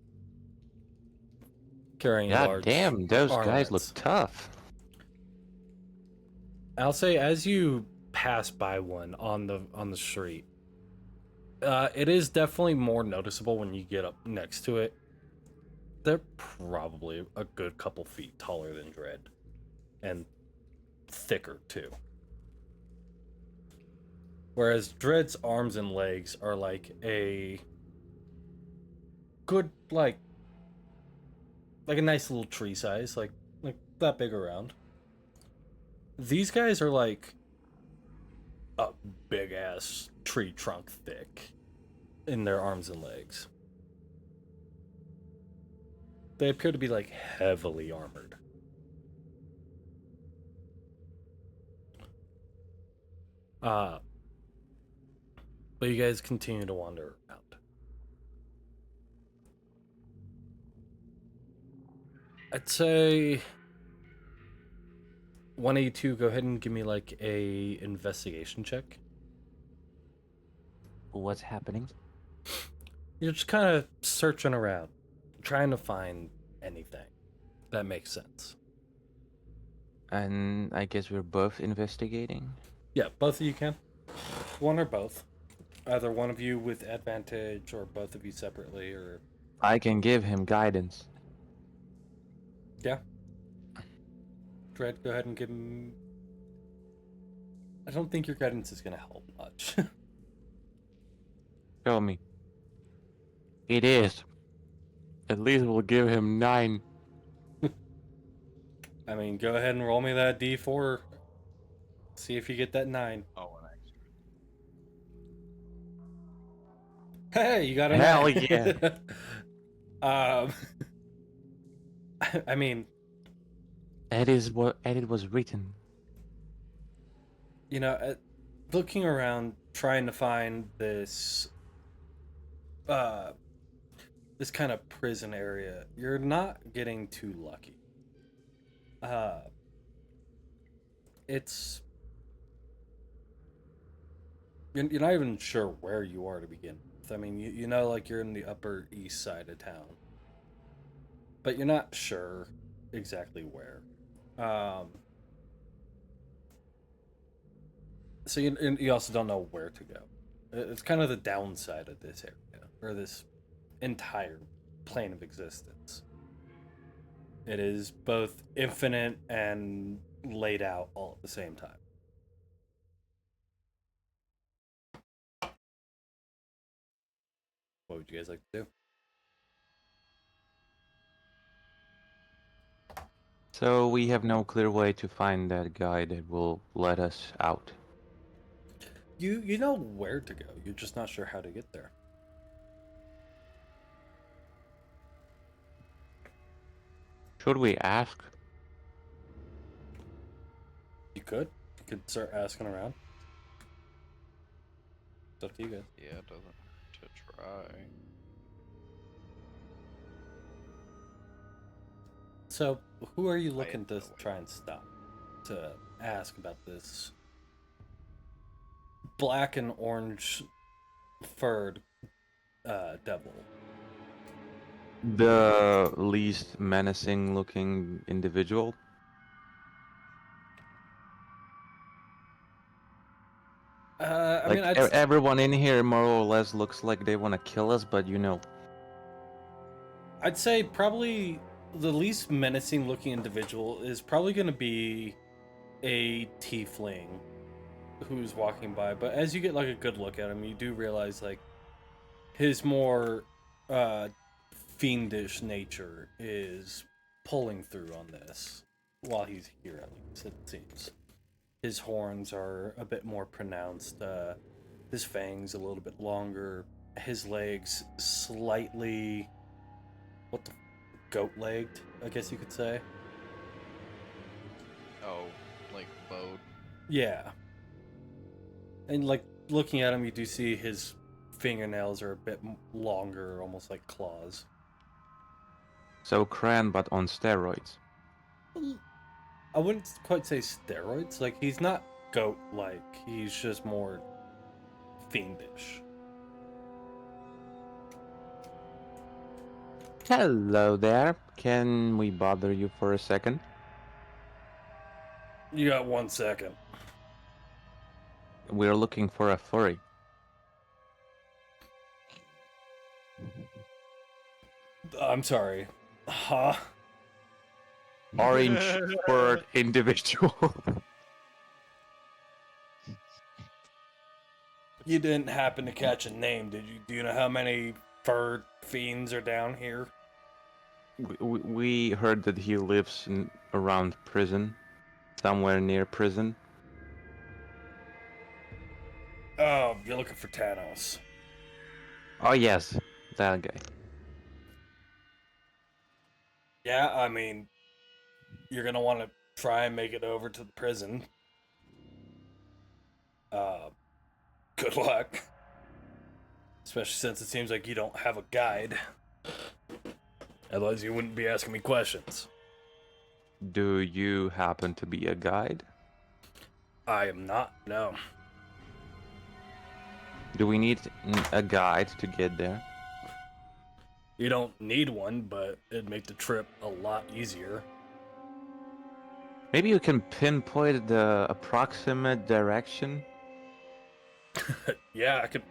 carrying
God
large
damn, those guys look
armaments.
tough.
I'll say, as you pass by one on the street, it is definitely more noticeable when you get up next to it. They're probably a good couple feet taller than Dread, and thicker too. Whereas Dread's arms and legs are like a good, like a nice little tree size, like that big around. These guys are like a big ass tree trunk thick in their arms and legs. They appear to be like heavily armored. But you guys continue to wander around. I'd say 182, go ahead and give me like a investigation check.
What's happening?
You're just kind of searching around, trying to find anything that makes sense.
And I guess we're both investigating?
Yeah, both of you can. One or both. Either one of you with advantage or both of you separately, or...
I can give him guidance.
Yeah. Dread, go ahead and give him... I don't think your guidance is going to help much.
Show me. It is. At least we'll give him 9.
I mean, go ahead and roll me that D4. See if you get that 9.
Oh, an extra.
Hey, you got a
Hell
9.
yeah.
um, I mean,
That is what it was written.
you know, looking around, trying to find uh, this kind of prison area, you're not getting too lucky. It's you're not even sure where you are to begin with. I mean, you know, like you're in the Upper East Side of town, but you're not sure exactly where. Um, so you also don't know where to go. It's kind of the downside of this area, or this entire plane of existence. It is both infinite and laid out all at the same time. What would you guys like to do?
So we have no clear way to find that guy that will let us out.
You know where to go. You're just not sure how to get there.
Should we ask?
You could. You could start asking around. It's up to you guys.
Yeah, it doesn't hurt to try.
So, who are you
I
looking
have
to
no way.
try and stop? To ask about this black and orange furred devil.
The least menacing looking individual?
I
Like
mean,
everyone in here more or less looks like they want to kill us, but you know.
I'd say probably the least menacing looking individual is probably going to be a tiefling who's walking by. But as you get like a good look at him, you do realize like his more uh, fiendish nature is pulling through on this while he's here, at least it seems. His horns are a bit more pronounced. His fangs a little bit longer. His legs slightly, goat-legged, I guess you could say.
Oh, like bowed.
Yeah, and like looking at him, you do see his fingernails are a bit longer, almost like claws.
So Cran, but on steroids.
I wouldn't quite say steroids. Like he's not goat-like. He's just more fiendish.
Hello there. Can we bother you for a second?
You got 1 second.
We're looking for a furry.
I'm sorry. Huh?
Orange furred individual.
You didn't happen to catch a name, did you? Do you know how many fur fiends are down here?
We heard that he lives around prison, somewhere near prison.
Oh, you're looking for Thanos.
Oh yes, that guy.
Yeah, I mean, you're gonna want to try and make it over to the prison. Good luck. Especially since it seems like you don't have a guide. Otherwise, you wouldn't be asking me questions.
Do you happen to be a guide?
I am not, no.
Do we need a guide to get there?
You don't need one, but it'd make the trip a lot easier.
Maybe you can pinpoint the approximate direction?
Yeah, I could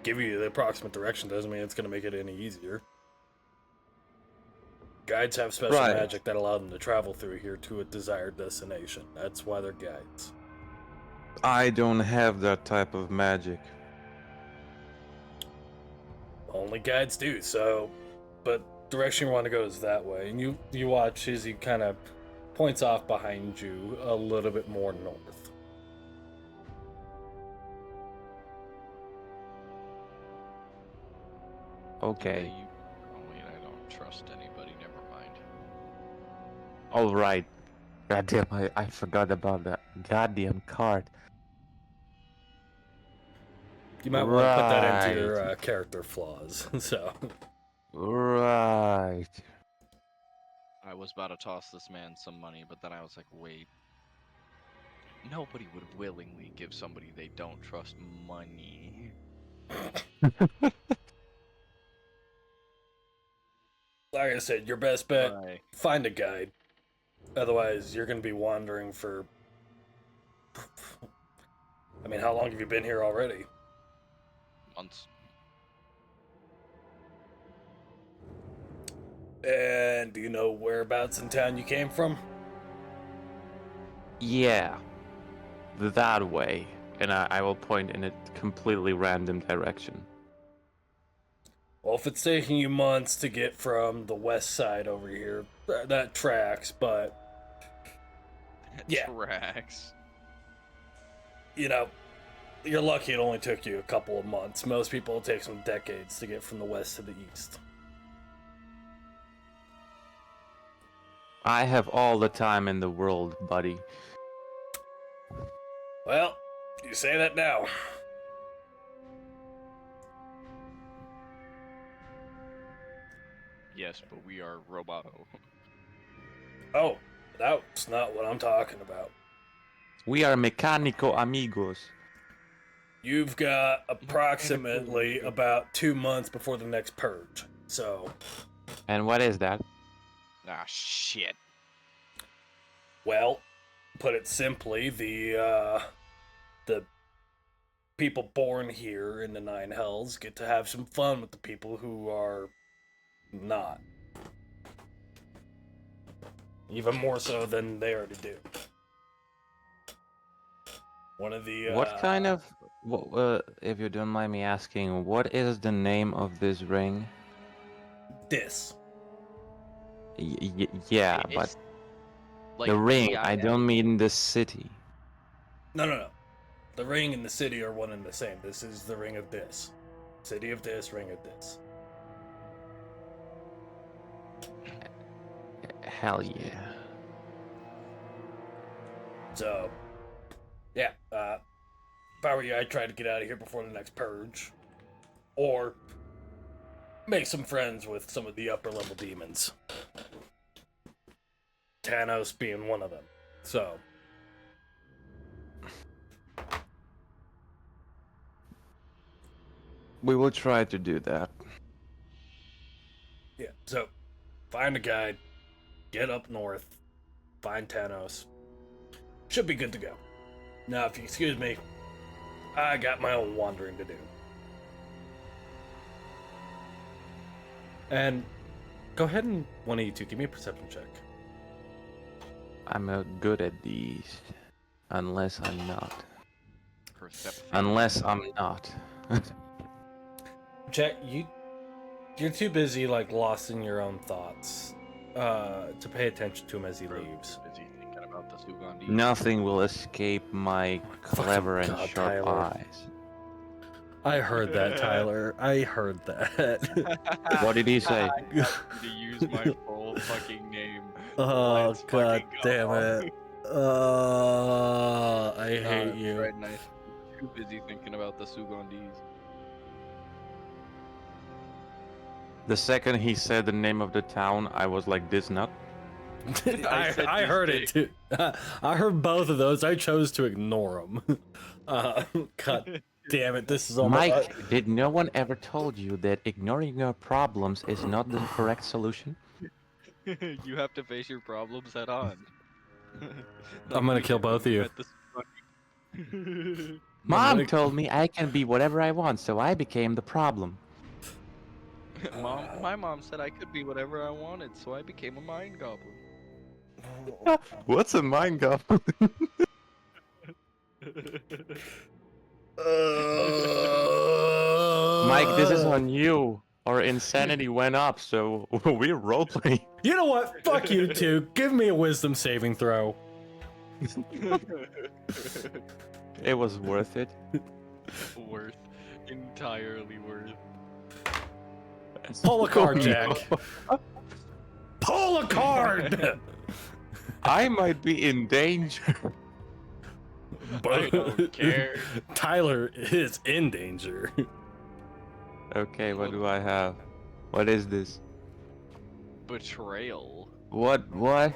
give you the approximate direction. Doesn't mean it's going to make it any easier. Guides have special
Right.
magic that allow them to travel through here to a desired destination. That's why they're guides.
I don't have that type of magic.
Only guides do, so... But direction you want to go is that way. And you watch as he kind of points off behind you a little bit more north.
Okay.
You... Oh wait, I don't trust anybody. Never mind.
All right. Goddamn, I forgot about that goddamn card.
You might want to put that into
Right.
your character flaws. So,
Right.
I was about to toss this man some money, but then I was like, wait. Nobody would willingly give somebody they don't trust money.
like I said, your best bet:
Why?
find a guide. Otherwise, you're going to be wandering for. I mean, how long have you been here already?
Months.
And do you know whereabouts in town you came from?
Yeah. That way. And I will point in a completely random direction.
Well, if it's taking you months to get from the west side over here, that tracks, but yeah.
Tracks.
You know, you're lucky it only took you a couple of months. Most people it takes them decades to get from the west to the east.
I have all the time in the world, buddy.
Well, you say that now.
Yes, but we are Roboto.
Oh, that's not what I'm talking about.
We are mecánico amigos.
You've got approximately about 2 months before the next purge. So,
And what is that?
Ah, shit.
well, put it simply, the people born here in the Nine Hells get to have some fun with the people who are not. Even more so than they already do. One of the
What kind of... if you don't mind me asking, what is the name of this ring?
Dis.
Yeah, but
It's like
the ring,
DIS.
I don't mean the city.
No. The ring and the city are one and the same. This is the Ring of Dis. City of Dis, Ring of Dis.
Hell yeah.
So, yeah, if I were you, I'd try to get out of here before the next purge. Or make some friends with some of the upper level demons. Thanos being one of them. So,
We will try to do that.
yeah, so find a guide, get up north, find Thanos. Should be good to go. Now, if you excuse me, I got my own wandering to do. And go ahead and one of you two give me a perception check.
I'm good at these. Unless I'm not.
Perception.
Unless I'm not.
Jack, you're too busy like lost in your own thoughts to pay attention to him as he leaves.
Is he thinking about the Sugandhi?
Nothing will escape my clever and
God,
sharp
Tyler.
eyes.
I heard that, Tyler. I heard that.
What did he say?
I got you to use my full fucking name.
Oh,
Let's
God
fucking
damn
go.
it. I hate you.
Right, nice. Too busy thinking about the Sugandhis.
The second he said the name of the town, I was like, this nut.
I heard it too. I heard both of those. I chose to ignore them. God damn it! This is almost.
Mike, did no one ever told you that ignoring your problems is not the correct solution?
You have to face your problems head on.
I'm gonna kill both of you.
Mom told me I can be whatever I want, so I became the problem.
My mom said I could be whatever I wanted, so I became a mind goblin.
What's a mind goblin? Mike, this is on you. Our insanity went up, so we're roleplaying.
You know what? Fuck you two. Give me a wisdom saving throw.
It was worth it.
Worth. Entirely worth.
Pull a card,
Oh,
Jack.
no.
Pull a card.
I might be in danger.
I don't care.
Tyler is in danger.
Okay, what do I have? What is this?
Betrayal.
What?
The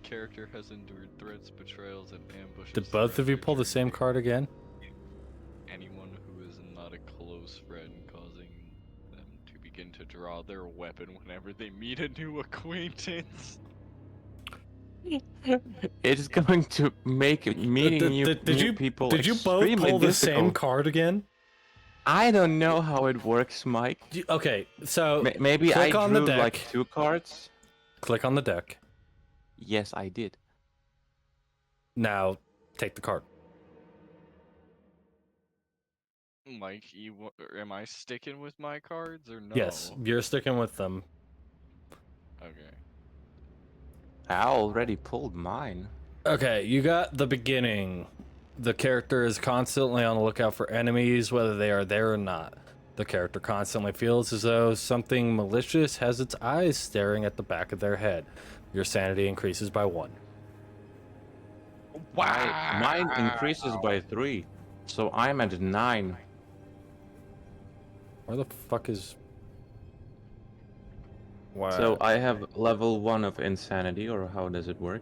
character has endured threats, betrayals, and ambushes.
Did both of you pull the same card again?
Anyone who is not a close friend, causing them to begin to draw their weapon whenever they meet a new acquaintance.
It's going to make meeting new people
Did you both
extremely
pull the same
difficult.
card again?
I don't know how it works, Mike.
Okay, so
Maybe I
click on the
drew
deck.
like 2 cards.
Click on the deck.
Yes, I did.
Now take the card.
Mike, am I sticking with my cards or no?
Yes, you're sticking with them.
Okay.
I already pulled mine.
Okay, you got the beginning. The character is constantly on the lookout for enemies, whether they are there or not. The character constantly feels as though something malicious has its eyes staring at the back of their head. Your sanity increases by 1.
Wow.
Mine increases by 3, so I'm at 9.
Where the fuck is... Wow.
So I have level 1 of insanity, or how does it work?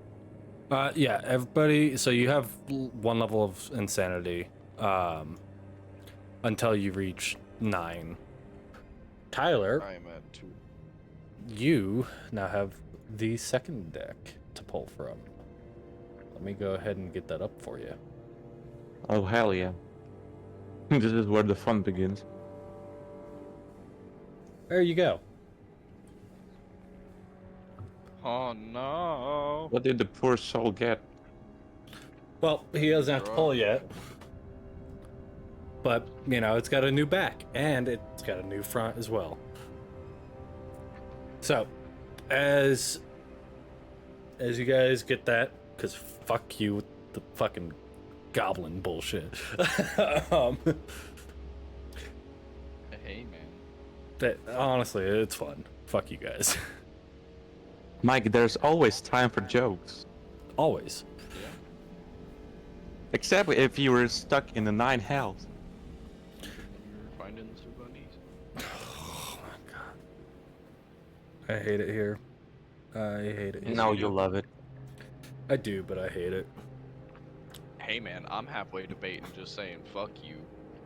Yeah, everybody. So you have 1 level of insanity, until you reach 9. Tyler,
I'm at 2.
you now have the second deck to pull from. Let me go ahead and get that up for you.
Oh hell yeah. This is where the fun begins.
There you go.
Oh no.
What did the poor soul get?
Well, he doesn't have to pull yet. But, you know, it's got a new back, and it's got a new front as well. So, as you guys get that, because fuck you with the fucking goblin bullshit.
Hey man.
That, honestly, it's fun. Fuck you guys.
Mike, there's always time for jokes.
Always.
Yeah.
Except if you were stuck in the 9 hells.
You're finding the two bunnies.
Oh my god. I hate it here. I hate it here.
No, you love it.
I do, but I hate it.
Hey man, I'm halfway debating just saying fuck you,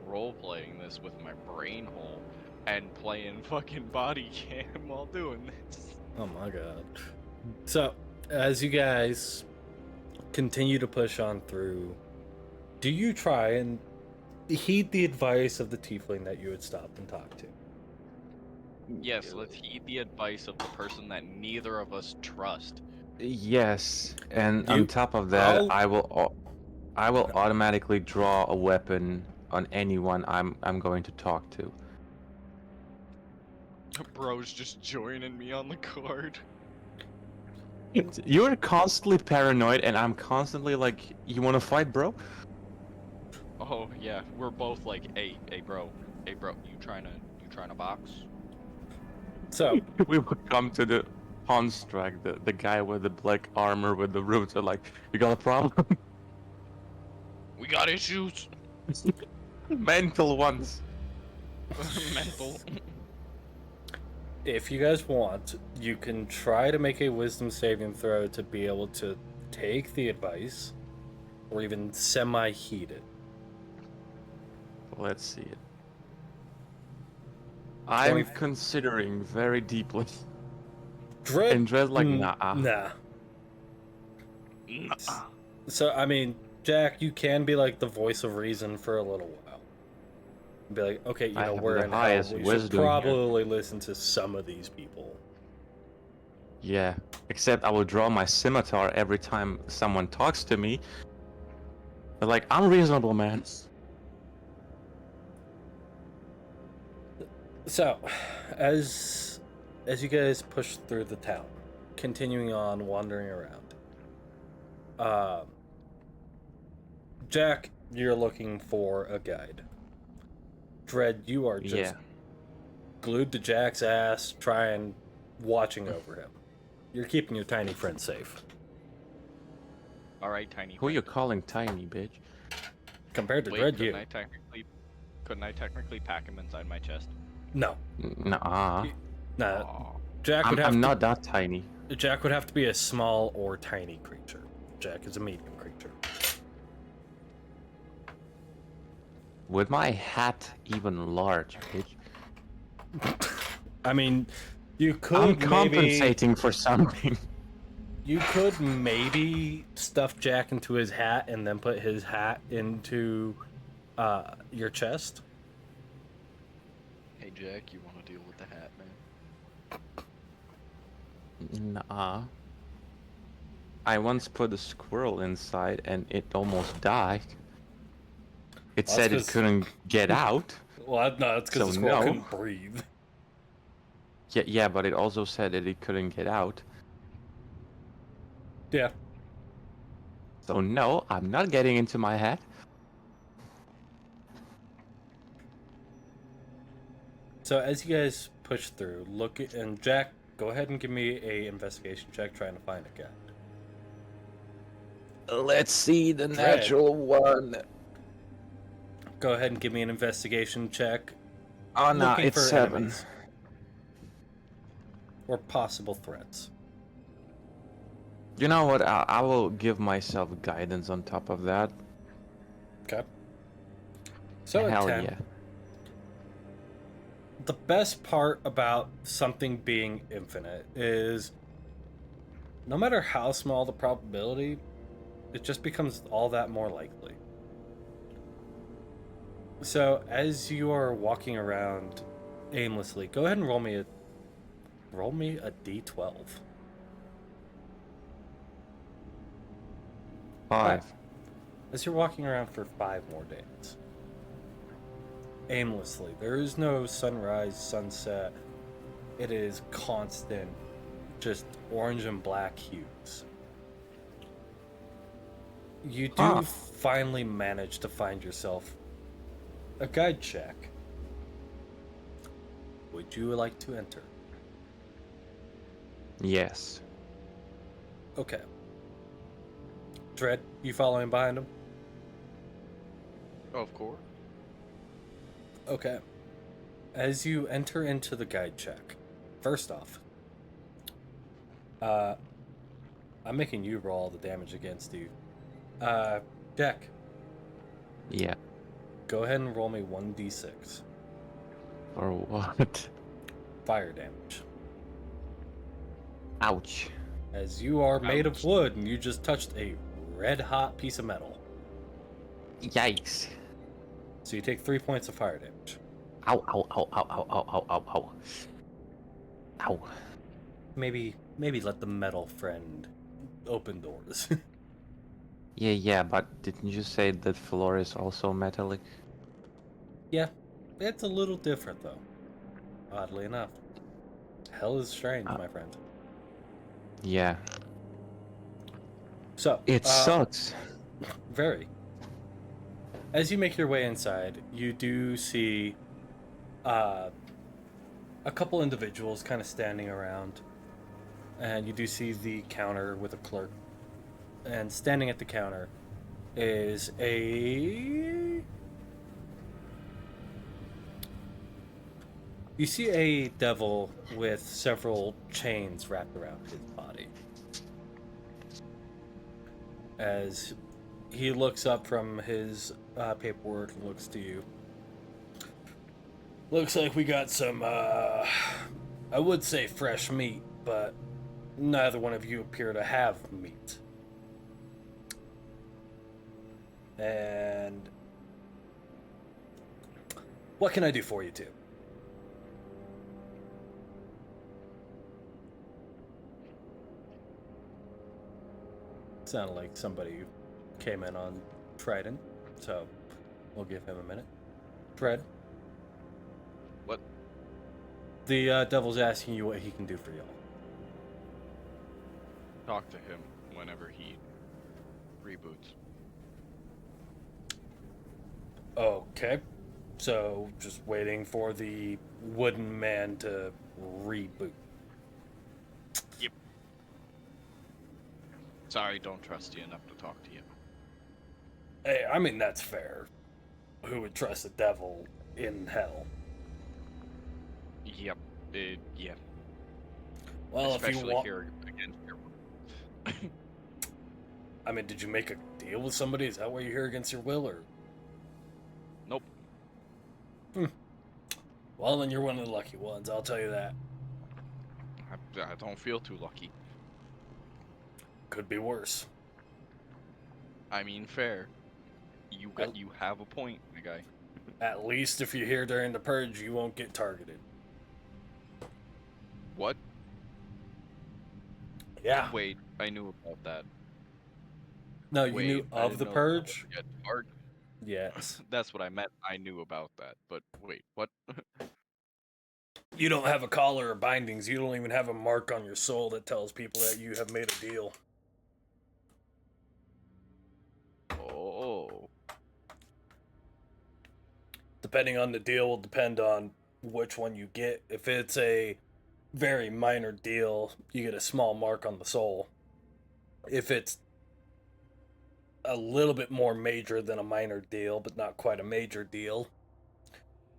role playing this with my brain hole, and playing fucking body cam while doing this.
Oh my god. So, as you guys continue to push on through, do you try and heed the advice of the tiefling that you had stopped and talked to?
Yes, let's heed the advice of the person that neither of us trust.
Yes, and
You-
on top of that,
I'll-
I will automatically draw a weapon on anyone I'm going to talk to.
Bro's just joining me on the card.
You're constantly paranoid, and I'm constantly like, you want to fight, bro?
Oh yeah, we're both like, hey bro, you trying to box?
So,
We would come to the Honstrag, the guy with the black armor with the roots, and like, you got a problem?
We got issues.
Mental ones.
Mental.
if you guys want, you can try to make a wisdom saving throw to be able to take the advice, or even semi-heed it.
Let's see it. I'm
20
considering very deeply.
Dread,
And Dread's like, nah.
Nah.
Nah.
So, I mean, Jack, you can be like the voice of reason for a little while. Be like, okay, you
I
know,
have
we're
the
in hell.
highest
We should
wisdom here.
probably listen to some of these people.
Yeah, except I will draw my scimitar every time someone talks to me. But like, I'm reasonable, man.
So, as you guys push through the town, continuing on wandering around, Jack, you're looking for a guide. Dread, you are just glued to Jack's ass, trying watching over him. You're keeping your tiny friend safe.
All right, tiny.
Who you
friend.
calling tiny, bitch?
Compared to
Wait,
Dread, you.
couldn't I technically pack him inside my chest?
No.
Nah.
Nah.
Aw.
Jack would have
I'm
to.
not that tiny.
Jack would have to be a small or tiny creature. Jack is a medium creature.
With my hat even large, bitch.
I mean, you could
I'm
maybe
compensating for something.
you could maybe stuff Jack into his hat and then put his hat into your chest.
Hey Jack, you want to deal with the hat, man?
Nah. I once put a squirrel inside and it almost died. It
Well,
said it
'cause-
couldn't get out.
Well, no, it's because
So
the squirrel
no.
couldn't breathe.
Yeah, but it also said that it couldn't get out.
Yeah.
So no, I'm not getting into my hat.
So as you guys push through, and Jack, go ahead and give me a investigation check trying to find a guy.
Let's see the
Dread.
natural one.
Go ahead and give me an investigation check.
Oh no,
looking
it's
for
7.
enemies or possible threats.
You know what? I will give myself guidance on top of that.
Okay. So
Hell
at 10,
yeah.
the best part about something being infinite is no matter how small the probability, it just becomes all that more likely. So as you are walking around aimlessly, go ahead and roll me a d12.
5.
As you're walking around for 5 more days, aimlessly, there is no sunrise, sunset. It is constant, just orange and black hues. You do finally manage to find yourself a guide shack. Would you like to enter?
Yes.
Okay. Dread, you following behind him?
Of course.
Okay. As you enter into the guide shack, first off, I'm making you roll all the damage against you. Jack,
Yeah.
go ahead and roll me 1d6
Or what?
fire damage.
Ouch.
As you are made of
Ouch.
wood and you just touched a red hot piece of metal.
Yikes.
So you take 3 points of fire damage.
Ow, ow, ow, ow, ow, ow, ow, ow, ow. Ow.
Maybe let the metal friend open doors.
Yeah, but didn't you say that floor is also metallic?
Yeah, it's a little different though. Oddly enough. Hell is strange, my friend.
Yeah.
So
It sucks.
very. As you make your way inside, you do see a couple individuals kind of standing around, and you do see the counter with a clerk. And standing at the counter is you see a devil with several chains wrapped around his body. As he looks up from his paperwork and looks to you. Looks like we got some, I would say fresh meat, but neither one of you appear to have meat. And what can I do for you two? Sounded like somebody came in on Trident, so we'll give him a minute. Fred?
What?
The devil's asking you what he can do for y'all.
Talk to him whenever he reboots.
Okay. So just waiting for the wooden man to reboot.
Yep. Sorry, don't trust you enough to talk to you.
Hey, I mean, that's fair. Who would trust a devil in hell?
Yep. Yeah.
Well, if you
Especially
want.
here against your.
I mean, did you make a deal with somebody? Is that why you're here against your will, or?
Nope.
Well, then you're one of the lucky ones, I'll tell you that.
I don't feel too lucky.
Could be worse.
I mean, fair. You have a point, my guy.
At least if you're here during the purge, you won't get targeted.
What?
Yeah.
Wait, I knew about that.
No, you
Wait,
knew
I
of
didn't
the
know
purge?
Get targeted.
Yes.
That's what I meant. I knew about that. But wait, what?
You don't have a collar or bindings. You don't even have a mark on your soul that tells people that you have made a deal.
Oh.
Depending on the deal will depend on which one you get. If it's a very minor deal, you get a small mark on the soul. If it's a little bit more major than a minor deal, but not quite a major deal,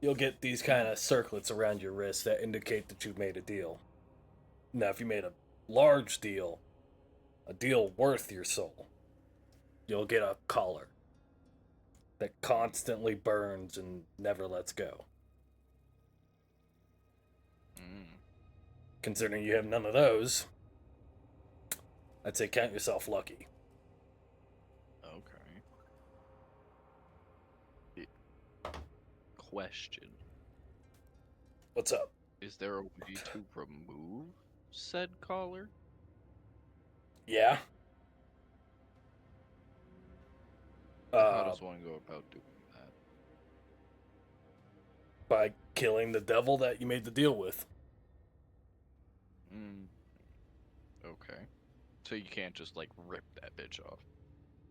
you'll get these kind of circlets around your wrist that indicate that you've made a deal. Now, if you made a large deal, a deal worth your soul, you'll get a collar that constantly burns and never lets go.
Mm.
Considering you have none of those, I'd say count yourself lucky.
Okay. Question.
What's up?
Is there a way to remove said collar?
Yeah?
How does one go about doing that?
By killing the devil that you made the deal with.
Okay. So you can't just, like, rip that bitch off.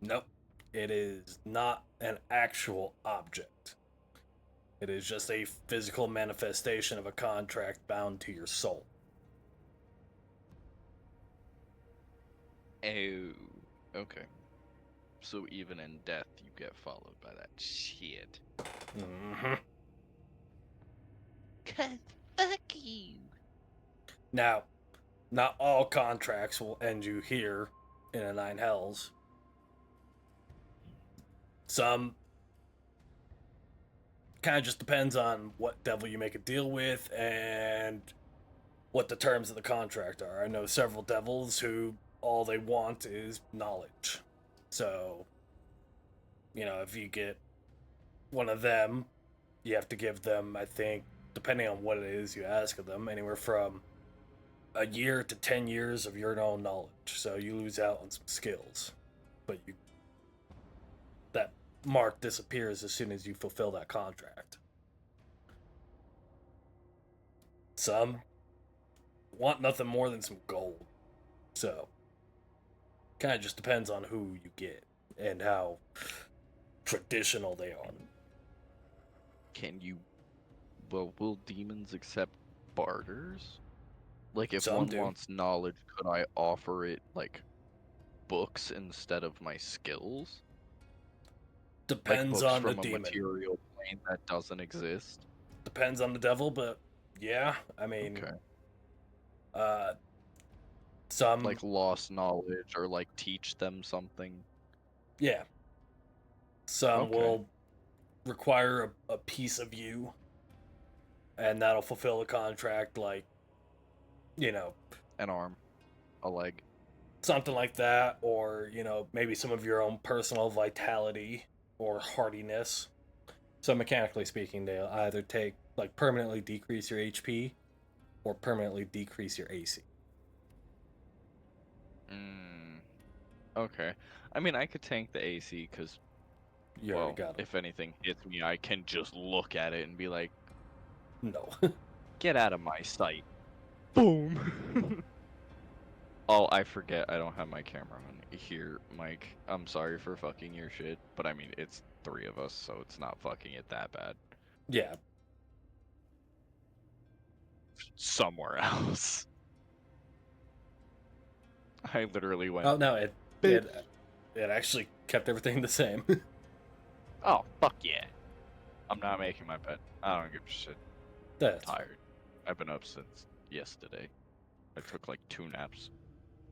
Nope. It is not an actual object. It is just a physical manifestation of a contract bound to your soul.
Oh. Okay. So even in death, you get followed by that shit.
Mm-hmm.
'Cause fuck you.
Now, not all contracts will end you here in the Nine Hells. Some kind of just depends on what devil you make a deal with and what the terms of the contract are. I know several devils who all they want is knowledge. So, if you get one of them, you have to give them, I think, depending on what it is you ask of them, anywhere from a year to 10 years of your own knowledge. So you lose out on some skills. But that mark disappears as soon as you fulfill that contract. Some want nothing more than some gold. So, kind of just depends on who you get and how traditional they are.
Will demons accept barters? Like, if
Some
one
do.
wants knowledge, could I offer it, like, books instead of my skills? Like,
Depends
books
on the
from a
demon.
material plane that doesn't exist?
Depends on the devil, but yeah, I mean,
Okay.
some,
Like, lost knowledge, or, like, teach them something?
yeah, some
Okay.
will require a piece of you, and that'll fulfill the contract, like,
An arm. A leg.
something like that, or, maybe some of your own personal vitality or hardiness. So, mechanically speaking, they'll either permanently decrease your HP or permanently decrease your AC.
Okay. I mean, I could tank the AC, because,
You already
well,
got it.
if anything hits me, I can just look at it and be like,
No.
get out of my sight. Boom! Oh, I forget, I don't have my camera on here, Mike. I'm sorry for fucking your shit, but I mean, it's 3 of us, so it's not fucking it that bad.
Yeah.
somewhere else. I literally went.
Oh no, it actually kept everything the same.
Oh fuck yeah! I'm not making my bed. I don't give a shit.
That's
Tired. I've been up since yesterday. I took like 2 naps.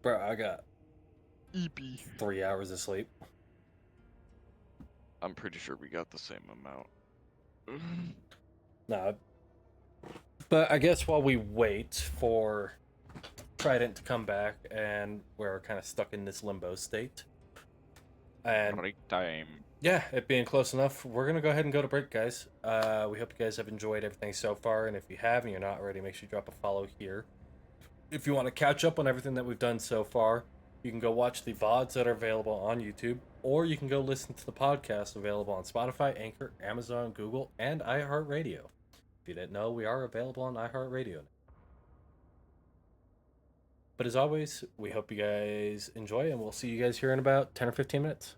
bro. I got
EP.
3 hours of sleep.
I'm pretty sure we got the same amount.
No, but I guess while we wait for Trident to come back, and we're kind of stuck in this limbo state, and
Break time.
yeah, it being close enough, we're gonna go ahead and go to break, guys. We hope you guys have enjoyed everything so far, and if you have and you're not already, make sure you drop a follow here. If you want to catch up on everything that we've done so far, you can go watch the VODs that are available on YouTube, or you can go listen to the podcast available on Spotify, Anchor, Amazon, Google, and iHeartRadio. If you didn't know, we are available on iHeartRadio. But as always, we hope you guys enjoy, and we'll see you guys here in about 10 or 15 minutes.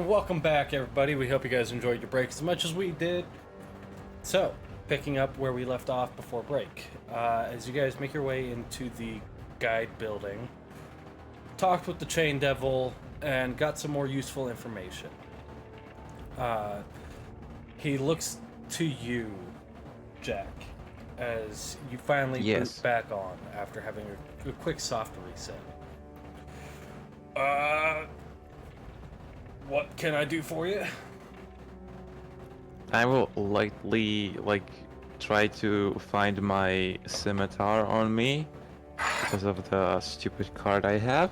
And welcome back, everybody. We hope you guys enjoyed your break as much as we did. So, picking up where we left off before break. As you guys make your way into the guide building, talked with the Chain Devil, and got some more useful information. He looks to you, Jack, as you finally boot back on after having a quick soft reset. What can I do for you?
I will lightly, try to find my scimitar on me because of the stupid card I have.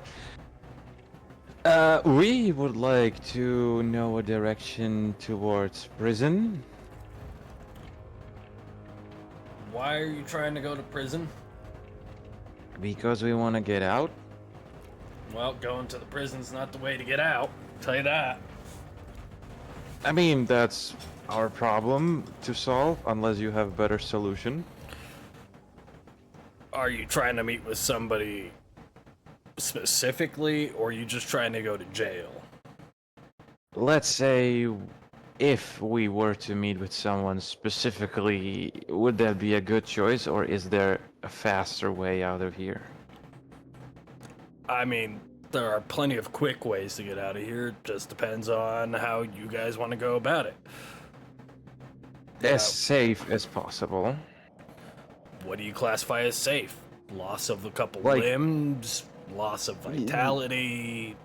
We would like to know a direction towards prison.
Why are you trying to go to prison?
Because we want to get out.
Well, going to the prison's not the way to get out. I'll tell you that.
I mean, that's our problem to solve, unless you have a better solution.
Are you trying to meet with somebody specifically, or are you just trying to go to jail?
Let's say if we were to meet with someone specifically, would that be a good choice, or is there a faster way out of here?
I mean, there are plenty of quick ways to get out of here. It just depends on how you guys want to go about it.
As safe as possible.
What do you classify as safe? Loss of a couple limbs, loss of vitality.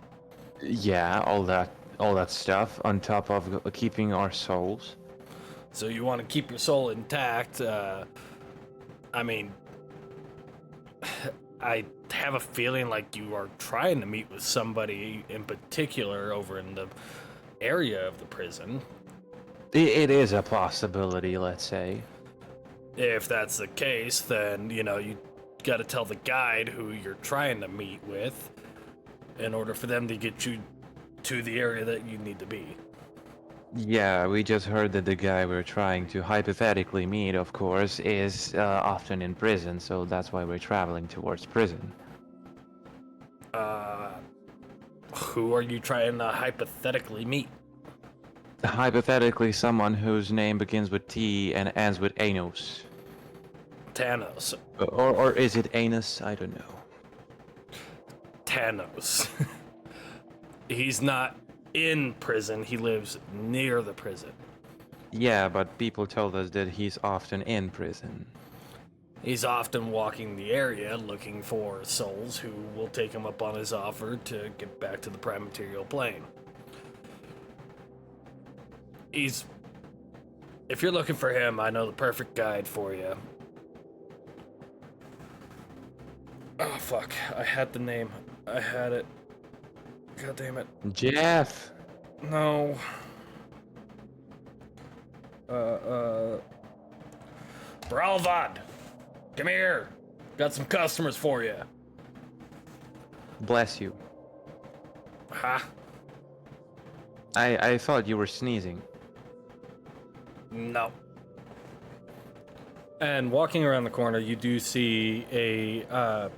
Yeah, all that stuff on top of keeping our souls.
So you want to keep your soul intact. I mean, I have a feeling like you are trying to meet with somebody in particular over in the area of the prison.
It is a possibility, let's say.
If that's the case, then, you got to tell the guide who you're trying to meet with in order for them to get you to the area that you need to be.
Yeah, we just heard that the guy we're trying to hypothetically meet, of course, is often in prison, so that's why we're traveling towards prison.
Who are you trying to hypothetically meet?
Hypothetically, someone whose name begins with T and ends with Anos.
Thanos.
Or is it Anus? I don't know.
Thanos. He's not in prison, he lives near the prison.
Yeah, but people told us that he's often in prison.
He's often walking the area looking for souls who will take him up on his offer to get back to the prime material plane. If you're looking for him, I know the perfect guide for you. Oh, fuck. I had the name. I had it. God damn it.
Jeff!
No. Bralvad! Come here! Got some customers for you.
Bless you.
Huh?
I thought you were sneezing.
No. And walking around the corner, you do see a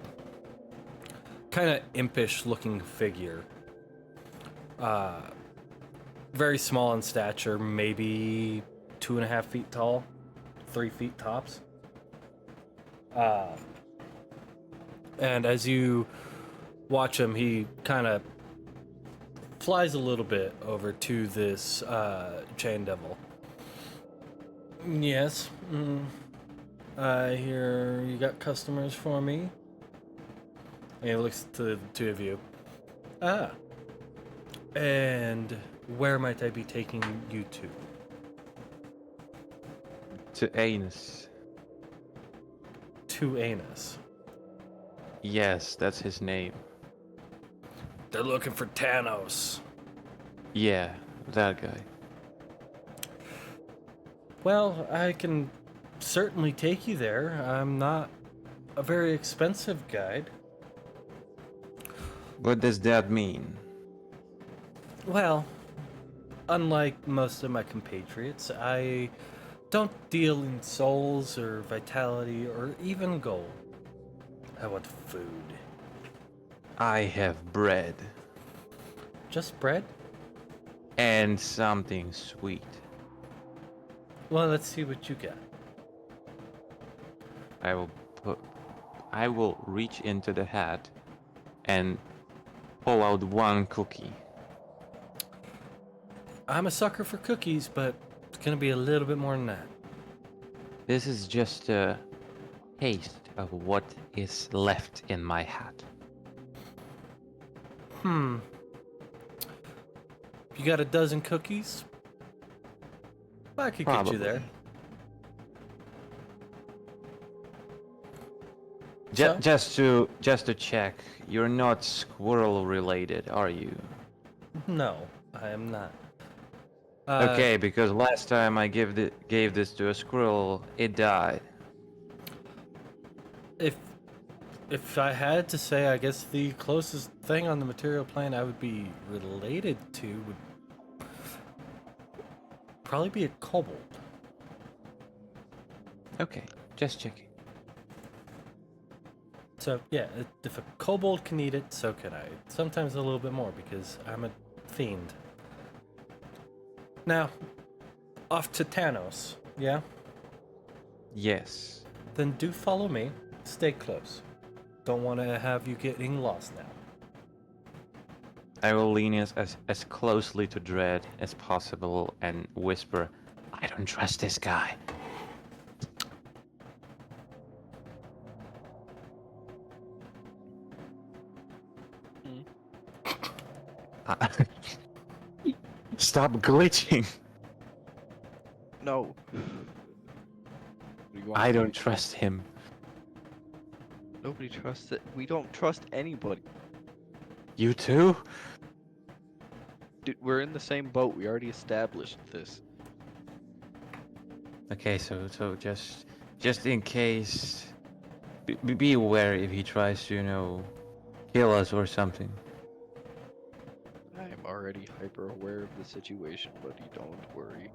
kind of impish looking figure. Very small in stature, maybe 2.5 feet tall, 3 feet tops. And as you watch him, he kind of flies a little bit over to this Chain Devil. Yes. I hear you got customers for me. And he looks to the two of you. Ah. And where might I be taking you to?
To Anus.
To Anus.
Yes, that's his name.
They're looking for Thanos.
Yeah, that guy.
Well, I can certainly take you there. I'm not a very expensive guide.
What does that mean?
Well, unlike most of my compatriots, I don't deal in souls or vitality or even gold. I want food.
I have bread.
Just bread?
and something sweet.
Well, let's see what you got.
I will put. I will reach into the hat and pull out one cookie.
I'm a sucker for cookies, but it's gonna be a little bit more than that.
This is just a taste of what is left in my hat.
You got a dozen cookies? I could get you there. So?
Just to check, you're not squirrel related, are you?
No, I am not.
Okay, because last time I gave this to a squirrel, it died.
If I had to say, I guess the closest thing on the material plane I would be related to would probably be a kobold.
Okay, just checking.
So yeah, if a kobold can eat it, so can I. Sometimes a little bit more because I'm a fiend. Now, off to Thanos, yeah?
Yes.
Then do follow me. Stay close. Don't want to have you getting lost now.
I will lean as closely to Dread as possible and whisper, I don't trust this guy. Stop glitching.
No. What do you want?
I don't trust him.
Nobody trusts it. We don't trust anybody.
You too?
Dude, we're in the same boat. We already established this.
Okay, so just in case, be aware if he tries to, kill us or something.
I am already hyper aware of the situation, buddy. Don't worry.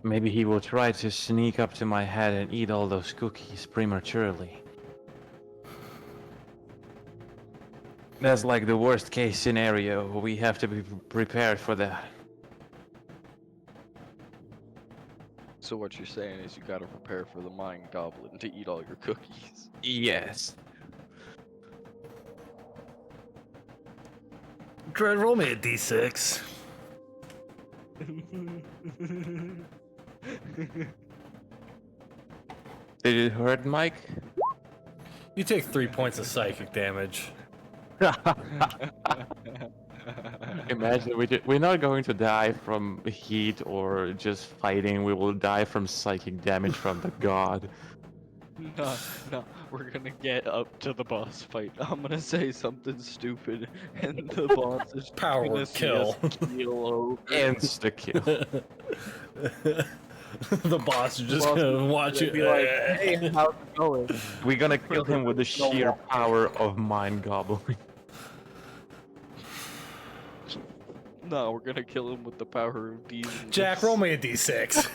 Maybe he will try to sneak up to my head and eat all those cookies prematurely. That's like the worst case scenario. We have to be prepared for that.
So what you're saying is you gotta prepare for the mind goblin to eat all your cookies.
Yes.
Dread, roll me a d6.
Did it hurt, Mike?
You take 3 points of psychic damage.
Imagine we're not going to die from heat or just fighting. We will die from psychic damage from the god.
No, we're gonna get up to the boss fight. I'm gonna say something stupid, and the boss is
Power
gonna see
kill.
us keel over.
Insta kill.
The boss is just gonna watch it.
Be like, hey, how's it going?
We're gonna kill him with the sheer power of mind gobbling.
No, we're gonna kill him with the power of demons.
Jack, roll me a d6.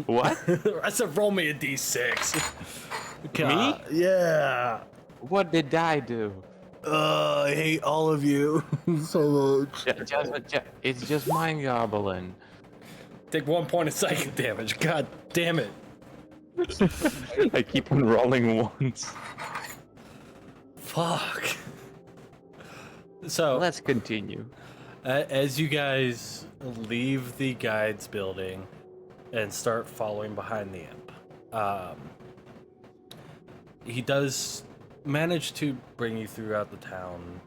What?
I said roll me a d6.
Me?
Yeah.
What did I do?
I hate all of you so much.
It's just mind gobbling.
Take 1 point of psychic damage. God damn it.
I keep on rolling once.
Fuck. So
Let's continue.
as you guys leave the guides building and start following behind the imp, he does manage to bring you throughout the town.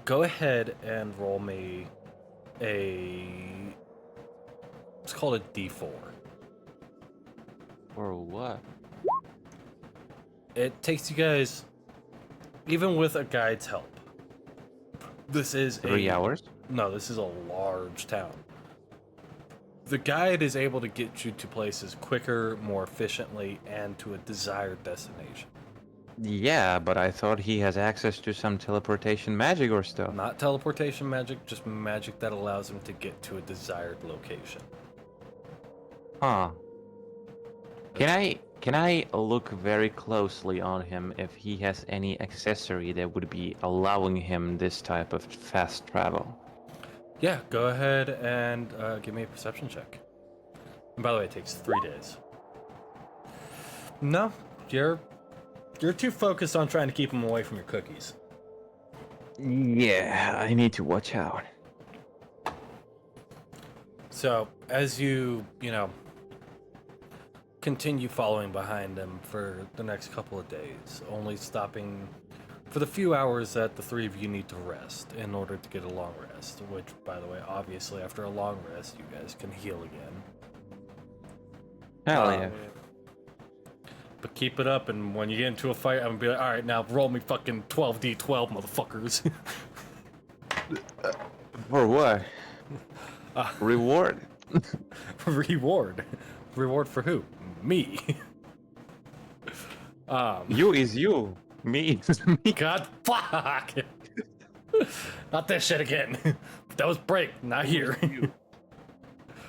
Go ahead and roll me it's called a D4.
Or what?
It takes you guys, even with a guide's help. This is
3 hours?
No, this is a large town. The guide is able to get you to places quicker, more efficiently, and to a desired destination.
Yeah, but I thought he has access to some teleportation magic or stuff.
Not teleportation magic, just magic that allows him to get to a desired location.
Huh. Can I look very closely on him if he has any accessory that would be allowing him this type of fast travel?
Yeah, go ahead and give me a perception check. And by the way, it takes 3 days. No, you're too focused on trying to keep him away from your cookies.
Yeah, I need to watch out.
So as you continue following behind him for the next couple of days, only stopping for the few hours that the three of you need to rest in order to get a long rest, which, by the way, obviously after a long rest you guys can heal again.
Hell yeah.
But keep it up, and when you get into a fight, I'm gonna be like, all right, now roll me fucking 12d12, motherfuckers.
For what? Reward?
Reward. Reward for who? Me.
You is you. Me is me.
God, fuck! Not this shit again. That was break, not here.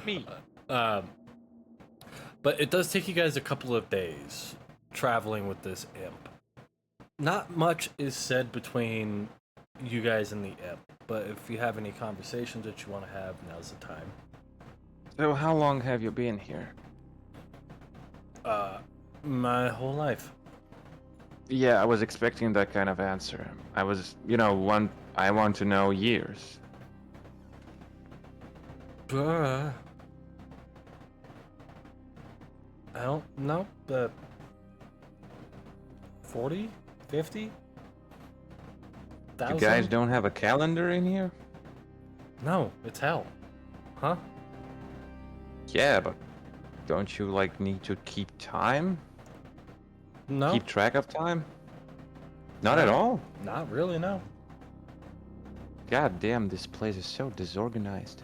Me.
But it does take you guys a couple of days traveling with this imp. Not much is said between you guys and the imp, but if you have any conversations that you want to have, now's the time.
So how long have you been here?
My whole life.
Yeah, I was expecting that kind of answer. I was, I want to know years.
I don't know, but 40? 50?
You
1,000?
guys don't have a calendar in here?
No, it's hell. Huh?
Yeah, but don't you need to keep time?
No,
Keep track of time? Not at
No.
all?
not really, no.
God damn, this place is so disorganized.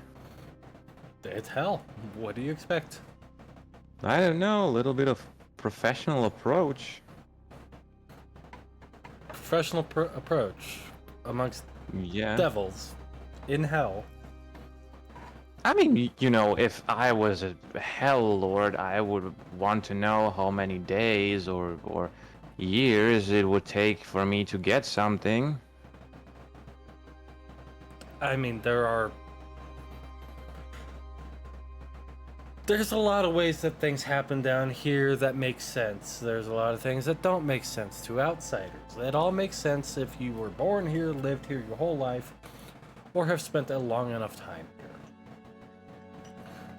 It's hell. What do you expect?
I don't know, a little bit of professional approach.
Professional approach amongst
Yeah.
devils in hell.
I mean, if I was a Hell Lord, I would want to know how many days or years it would take for me to get something.
I mean, there's a lot of ways that things happen down here that make sense. There's a lot of things that don't make sense to outsiders. It all makes sense if you were born here, lived here your whole life, or have spent a long enough time here.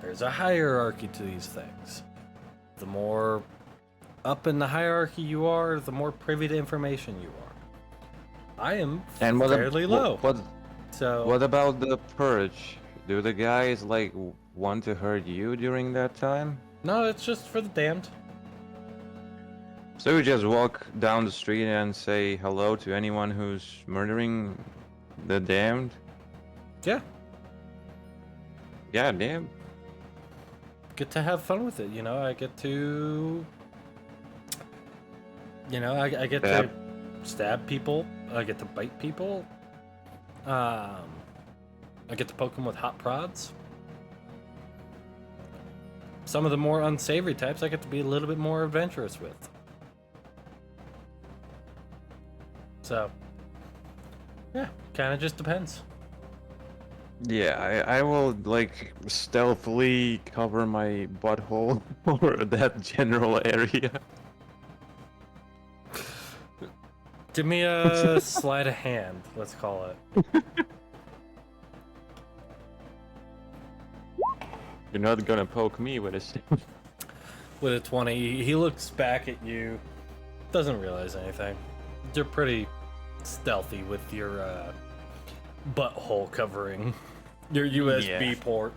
There's a hierarchy to these things. The more up in the hierarchy you are, the more privy to information you are. I am
And
fairly low.
What about the purge? Do the guys want to hurt you during that time?
No, it's just for the damned.
So you just walk down the street and say hello to anyone who's murdering the damned?
Yeah,
Yeah, damn.
get to have fun with it. I get to, I get to stab people. I get to bite people. I get to poke them with hot prods. Some of the more unsavory types I get to be a little bit more adventurous with. So, yeah, kind of just depends.
Yeah, I will stealthily cover my butthole or that general area.
Give me a sleight of hand, let's call it.
You're not gonna poke me with a stick.
With a 20, he looks back at you, doesn't realize anything. You're pretty stealthy with your butthole covering your USB port.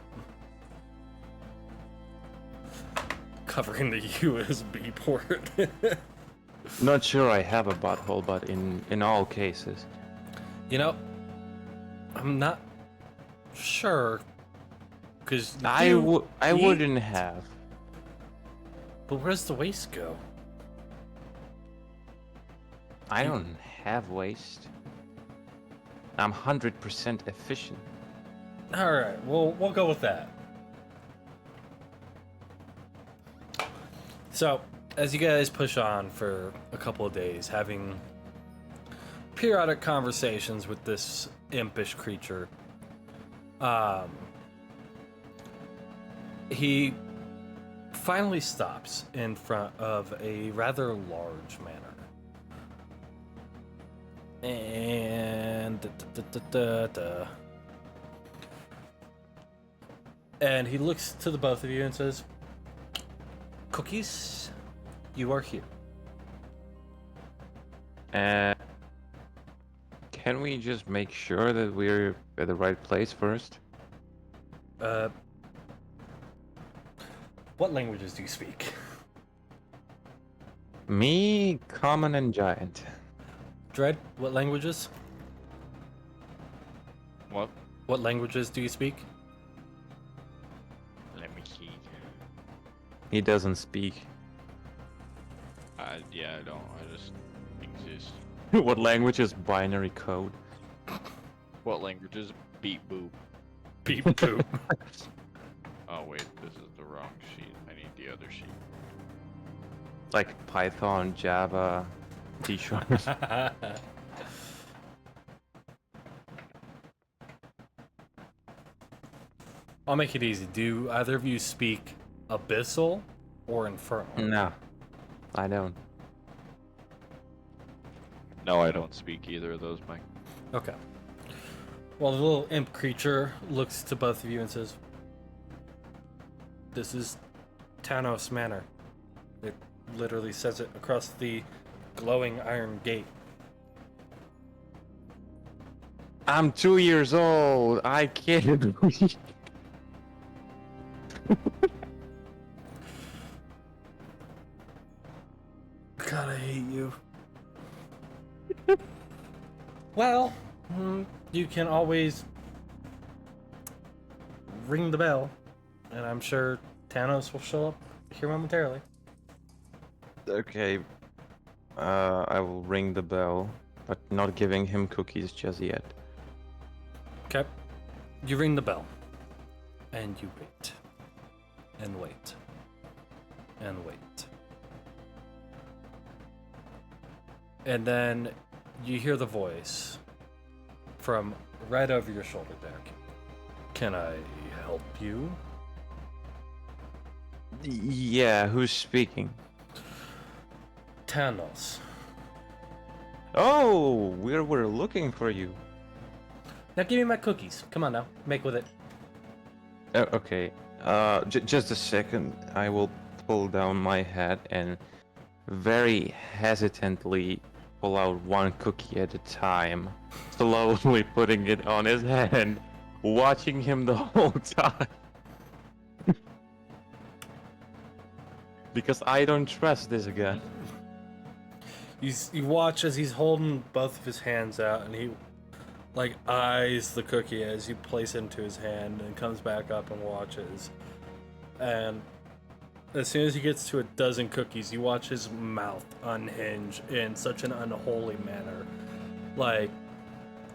Covering the USB port.
Not sure I have a butthole, but in all cases.
I'm not sure. Because
I wouldn't have.
But where does the waste go?
I don't have waste. I'm 100% efficient.
Alright, we'll go with that. So, as you guys push on for a couple of days, having periodic conversations with this impish creature, he finally stops in front of a rather large manor. And and he looks to the both of you and says, "Cookies, you are here."
Can we just make sure that we're at the right place first?
What languages do you speak?
Me, common and giant.
Dread, what languages?
What?
What languages do you speak?
Let me see.
He doesn't speak.
Yeah, I don't. I just exist.
What language is binary code?
What languages? Beep boop.
Beep boop.
Oh wait, this is the wrong sheet. I need the other sheet.
Like Python, Java, C#.
I'll make it easy. Do either of you speak Abyssal or Infernal?
No, I don't.
No, I don't speak either of those, Mike.
Okay. Well, the little imp creature looks to both of you and says, "This is Tanos Manor." It literally says it across the glowing iron gate.
I'm 2 years old. I can't read.
God, I hate you. Well, you can always ring the bell, and I'm sure Tanos will show up here momentarily.
Okay. I will ring the bell, but not giving him cookies just yet.
Okay. You ring the bell, and you wait, and wait, and wait. And then you hear the voice from right over your shoulder, Derek. "Can I help you?"
Yeah, who's speaking?
Tanos.
Oh, we're looking for you.
Now give me my cookies. Come on now, make with it.
Oh, okay. Just a second. I will pull down my hat and very hesitantly pull out one cookie at a time, slowly putting it on his hand, watching him the whole time. Because I don't trust this guy.
You watch as he's holding both of his hands out, and he like eyes the cookie as you place it into his hand, and comes back up and watches. And as soon as he gets to a dozen cookies, you watch his mouth unhinge in such an unholy manner. Like,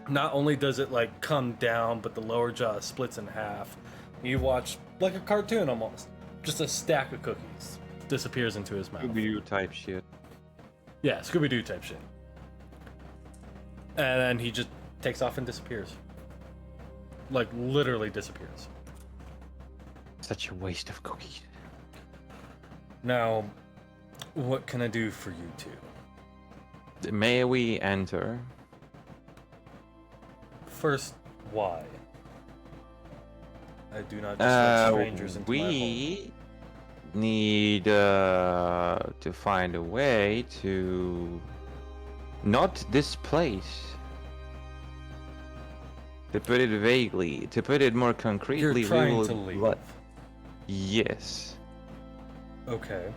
not only does it like come down, but the lower jaw splits in half. You watch like a cartoon almost. Just a stack of cookies disappears into his mouth.
Scooby-Doo type shit.
Yeah, Scooby-Doo type shit. And then he just takes off and disappears. Like, literally disappears.
Such a waste of cookies.
Now, what can I do for you two?
May we enter?
First, why? I do not just let strangers into my home.
We need to find a way to not displace. To put it vaguely, to put it more concretely,
You're
we
trying
will
to leave.
Yes.
Okay.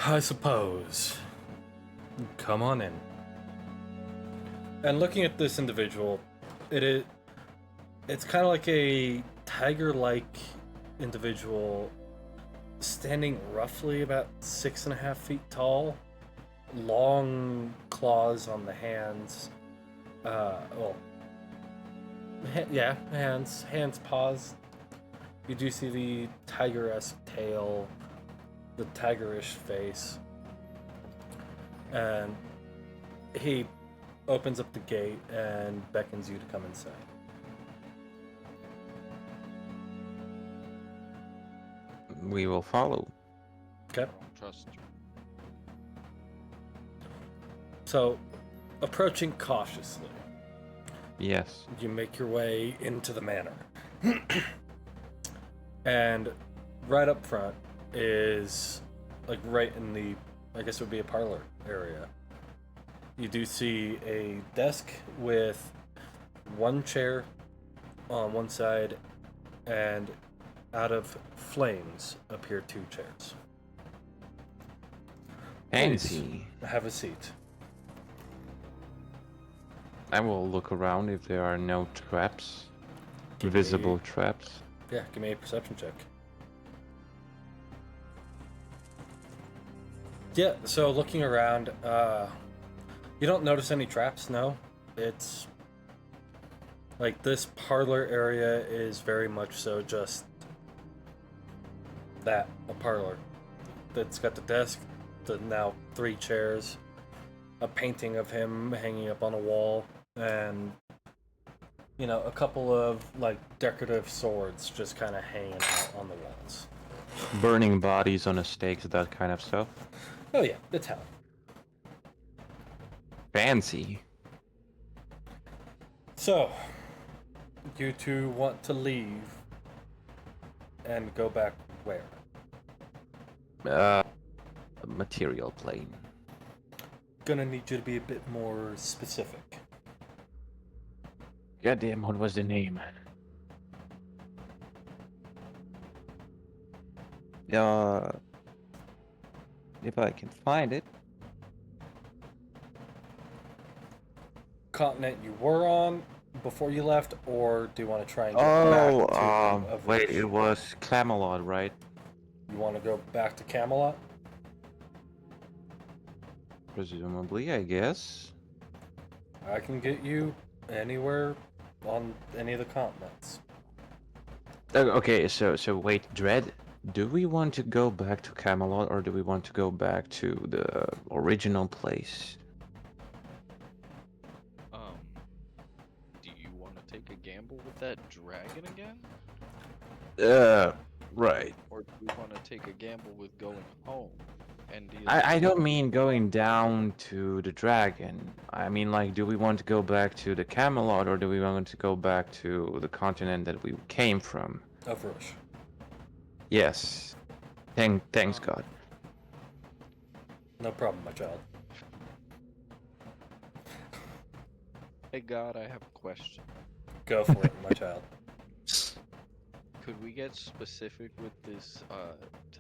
I suppose. Come on in. And looking at this individual, it's kind of like a tiger-like individual, standing roughly about 6.5 feet tall, long claws on the hands. Hands, paws. You do see the tiger-esque tail, the tigerish face, and he opens up the gate and beckons you to come inside.
We will follow.
Okay.
I don't trust you.
So, approaching cautiously,
Yes.
you make your way into the manor. And right up front is, like, right in the, I guess it would be a parlor area. You do see a desk with one chair on one side, and out of flames appear 2 chairs.
Fancy.
Please, have a seat.
I will look around if there are no traps.
Give
Visible
me-
traps.
Yeah, give me a perception check. Yeah, so looking around, you don't notice any traps, no. It's like this parlor area is very much so just that, a parlor. It's got the desk, the now 3 chairs, a painting of him hanging up on a wall, and you know, a couple of like decorative swords just kind of hanging out on the walls.
Burning bodies on a stake, that kind of stuff.
Oh yeah, it's hell.
Fancy.
So, you two want to leave and go back where?
Material plane.
Gonna need you to be a bit more specific.
Goddamn, what was the name? If I can find it.
Continent you were on before you left, or do you want to try and get back to
wait,
Avrish?
it was Camelot, right?
You want to go back to Camelot?
Presumably, I guess.
I can get you anywhere on any of the continents.
Okay, so wait, Dread. Do we want to go back to Camelot or do we want to go back to the original place?
Do you want to take a gamble with that dragon again?
Right.
Or do you want to take a gamble with going home and dealing
I
with
don't mean going down to the dragon. I mean, like, do we want to go back to the Camelot or do we want to go back to the continent that we came from?
Avrish.
Yes. Thanks, God.
No problem, my child.
Hey God, I have a question.
Go for it, my child.
Could we get specific with this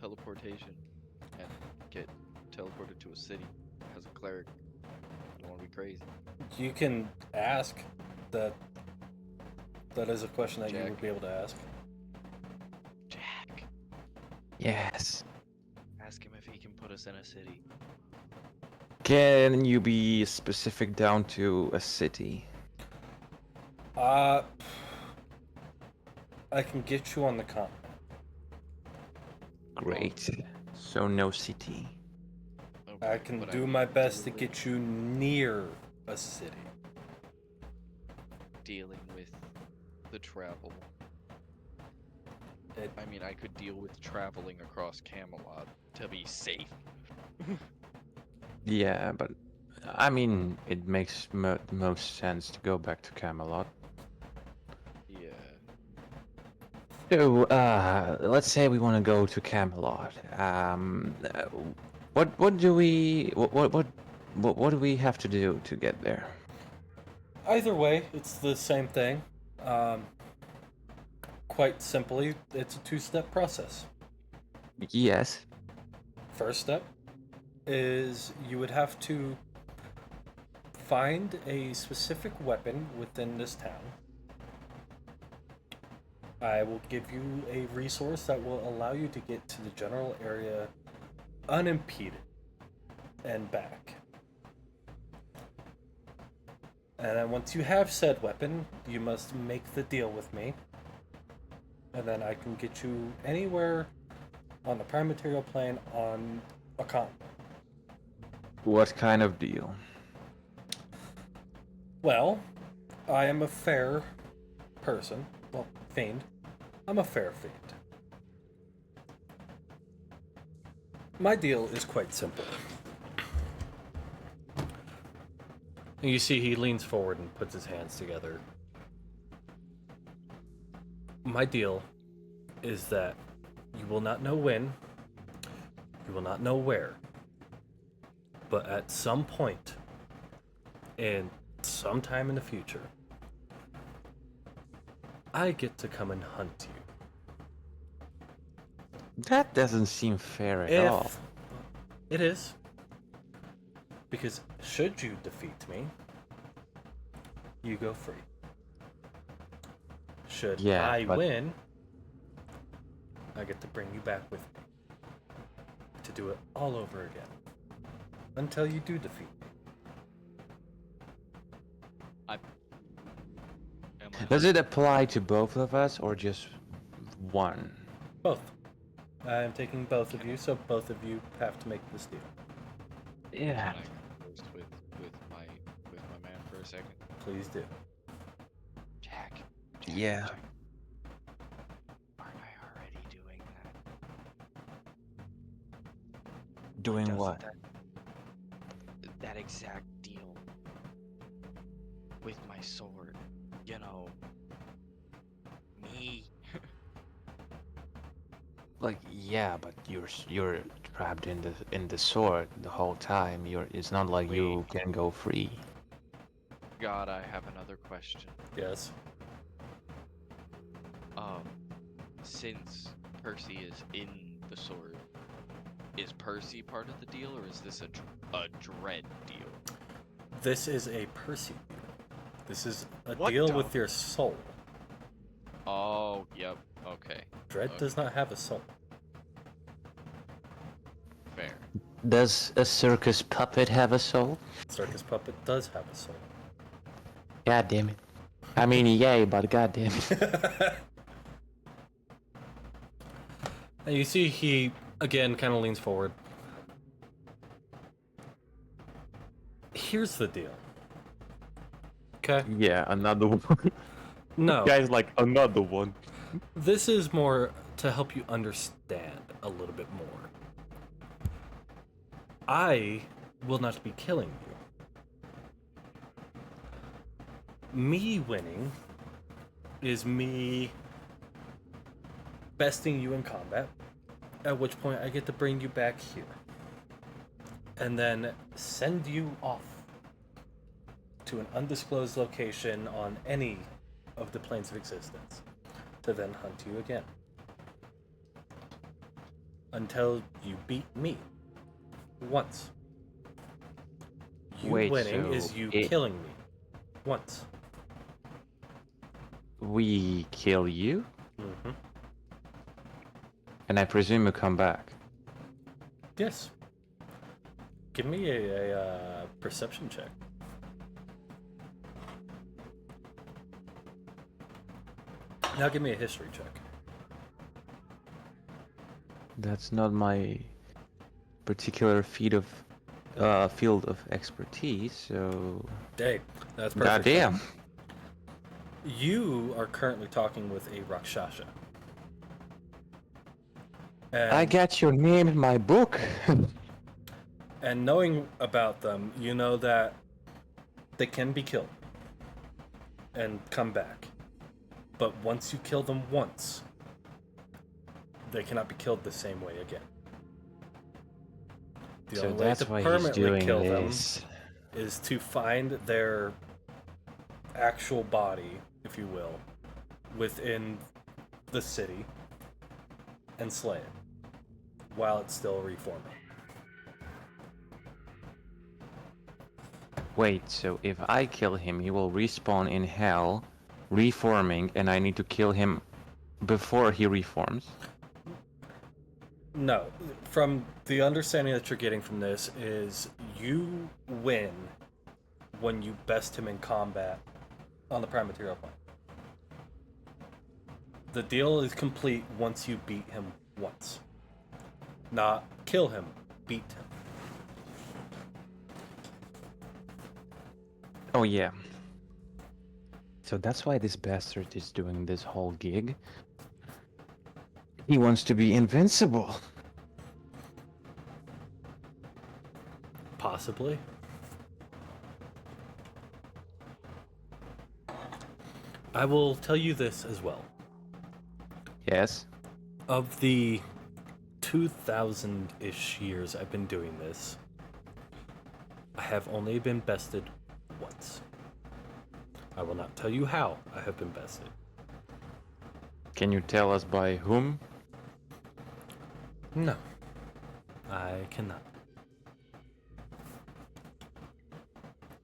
teleportation and get teleported to a city as a cleric? I don't want to be crazy.
You can ask that. That is a question that you
Jack.
would be able to ask.
Jack,
Yes.
ask him if he can put us in a city.
Can you be specific down to a city?
I can get you on the continent.
Great. So no city.
I can
but
do
mean
my best to
dealing
get you near a city.
dealing with the travel. I mean, I could deal with traveling across Camelot to be safe.
Yeah, but I mean, it makes most sense to go back to Camelot.
Yeah.
So, let's say we want to go to Camelot. What do we have to do to get there?
Either way, it's the same thing. Quite simply, it's a 2-step process.
Yes.
First step is you would have to find a specific weapon within this town. I will give you a resource that will allow you to get to the general area unimpeded and back. And then once you have said weapon, you must make the deal with me. and then I can get you anywhere on the prime material plane on a continent.
What kind of deal?
Well, I am a fair person. Well, fiend. I'm a fair fiend. My deal is quite simple. And you see he leans forward and puts his hands together. My deal is that you will not know when, you will not know where, but at some point in sometime in the future, I get to come and hunt you.
That doesn't seem fair at all.
It is. Because should you defeat me, you go free. Should I win, I get to bring you back with me. To do it all over again. Until you do defeat me.
Does it apply to both of us or just one?
Both. I'm taking both of you, so both of you have to make this deal.
Yeah.
Can I converse with my man for a second?
Please do.
Jack.
Yeah.
Jack. Aren't I already doing that?
Doing
Doesn't
what?
That exact deal. With my sword. You know. Me.
Like, yeah, but you're trapped in the sword the whole time. It's not like you can go free.
God, I have another question.
Yes.
Since Percy is in the sword, is Percy part of the deal, or is this a dread deal?
This is a Percy deal. This is a
What
deal
the-
with your soul.
Oh, yep. Okay.
Dread
Okay.
does not have a soul.
Fair.
Does a circus puppet have a soul?
Circus Puppet does have a soul.
God damn it. I mean, yay, but god damn it.
And you see he, again, kind of leans forward. Here's the deal. Okay?
Yeah, another one.
No.
Guy's like, another one.
This is more to help you understand a little bit more. I will not be killing you. Me winning is me besting you in combat, at which point I get to bring you back here. And then send you off to an undisclosed location on any of the planes of existence to then hunt you again. Until you beat me. Once. You
Wait,
winning
so
is you
it-
killing me. Once.
We kill you,
Mm-hmm.
and I presume you come back.
Yes. Give me a perception check. Now give me a history check.
That's not my particular field of expertise, so...
Dang, that's perfect.
Goddamn.
You are currently talking with a Rakshasa. And,
I got your name in my book.
and knowing about them, you know that they can be killed and come back. But once you kill them once, they cannot be killed the same way again. The
So
only way
that's
to
why he's
permanently
doing
kill
this.
them is to find their actual body, if you will, within the city and slay it while it's still reforming.
Wait, so if I kill him, he will respawn in hell, reforming, and I need to kill him before he reforms?
No, from the understanding that you're getting from this is you win when you best him in combat on the prime material plane. The deal is complete once you beat him once. Not kill him, beat him.
Oh yeah. So that's why this bastard is doing this whole gig. He wants to be invincible.
Possibly. I will tell you this as well.
Yes.
Of the 2,000-ish years I've been doing this, I have only been bested once. I will not tell you how I have been bested.
Can you tell us by whom?
No, I cannot.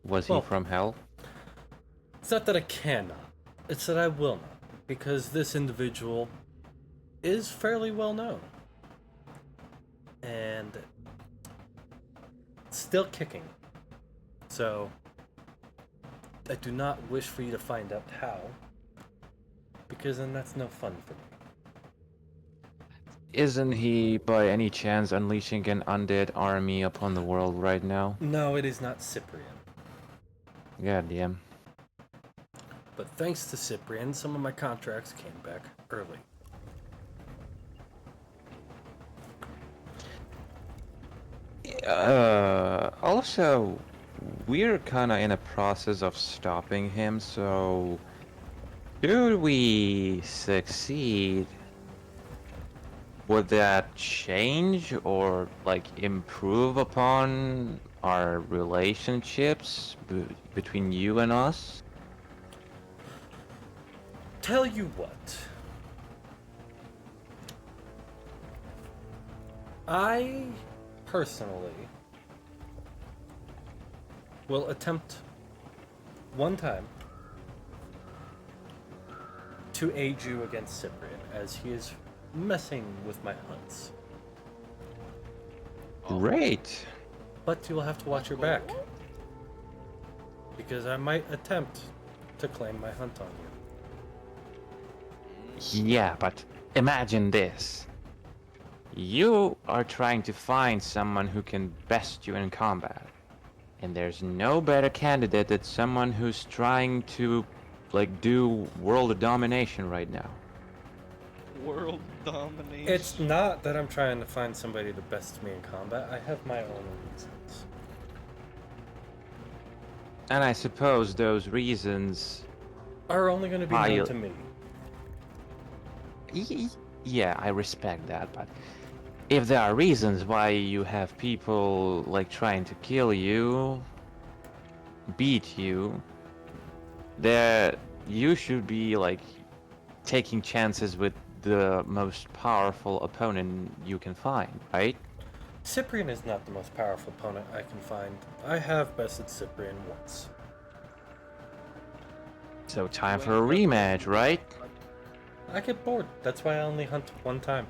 Was
Well-
he from hell?
It's not that I cannot, it's that I will not, because this individual is fairly well known. And still kicking. So, I do not wish for you to find out how, because then that's no fun for me.
Isn't he by any chance unleashing an undead army upon the world right now?
No, it is not Cyprian.
God damn.
But thanks to Cyprian, some of my contracts came back early.
Also, we're kinda in a process of stopping him, so should we succeed, would that change or like improve upon our relationships between you and us?
Tell you what. I personally will attempt one time to aid you against Cyprian as he is messing with my hunts.
Great.
But you will have to watch your back. Because I might attempt to claim my hunt on you.
Yeah, but imagine this. You are trying to find someone who can best you in combat. And there's no better candidate than someone who's trying to, like, do world domination right now.
World domination.
It's not that I'm trying to find somebody to best me in combat. I have my own reasons.
And I suppose those reasons...
Are only going to be known to me.
Yeah, I respect that, but if there are reasons why you have people, like, trying to kill you, beat you, there you should be, like, taking chances with the most powerful opponent you can find, right?
Cyprian is not the most powerful opponent I can find. I have bested Cyprian once.
So time for a rematch, right?
I get bored. That's why I only hunt one time.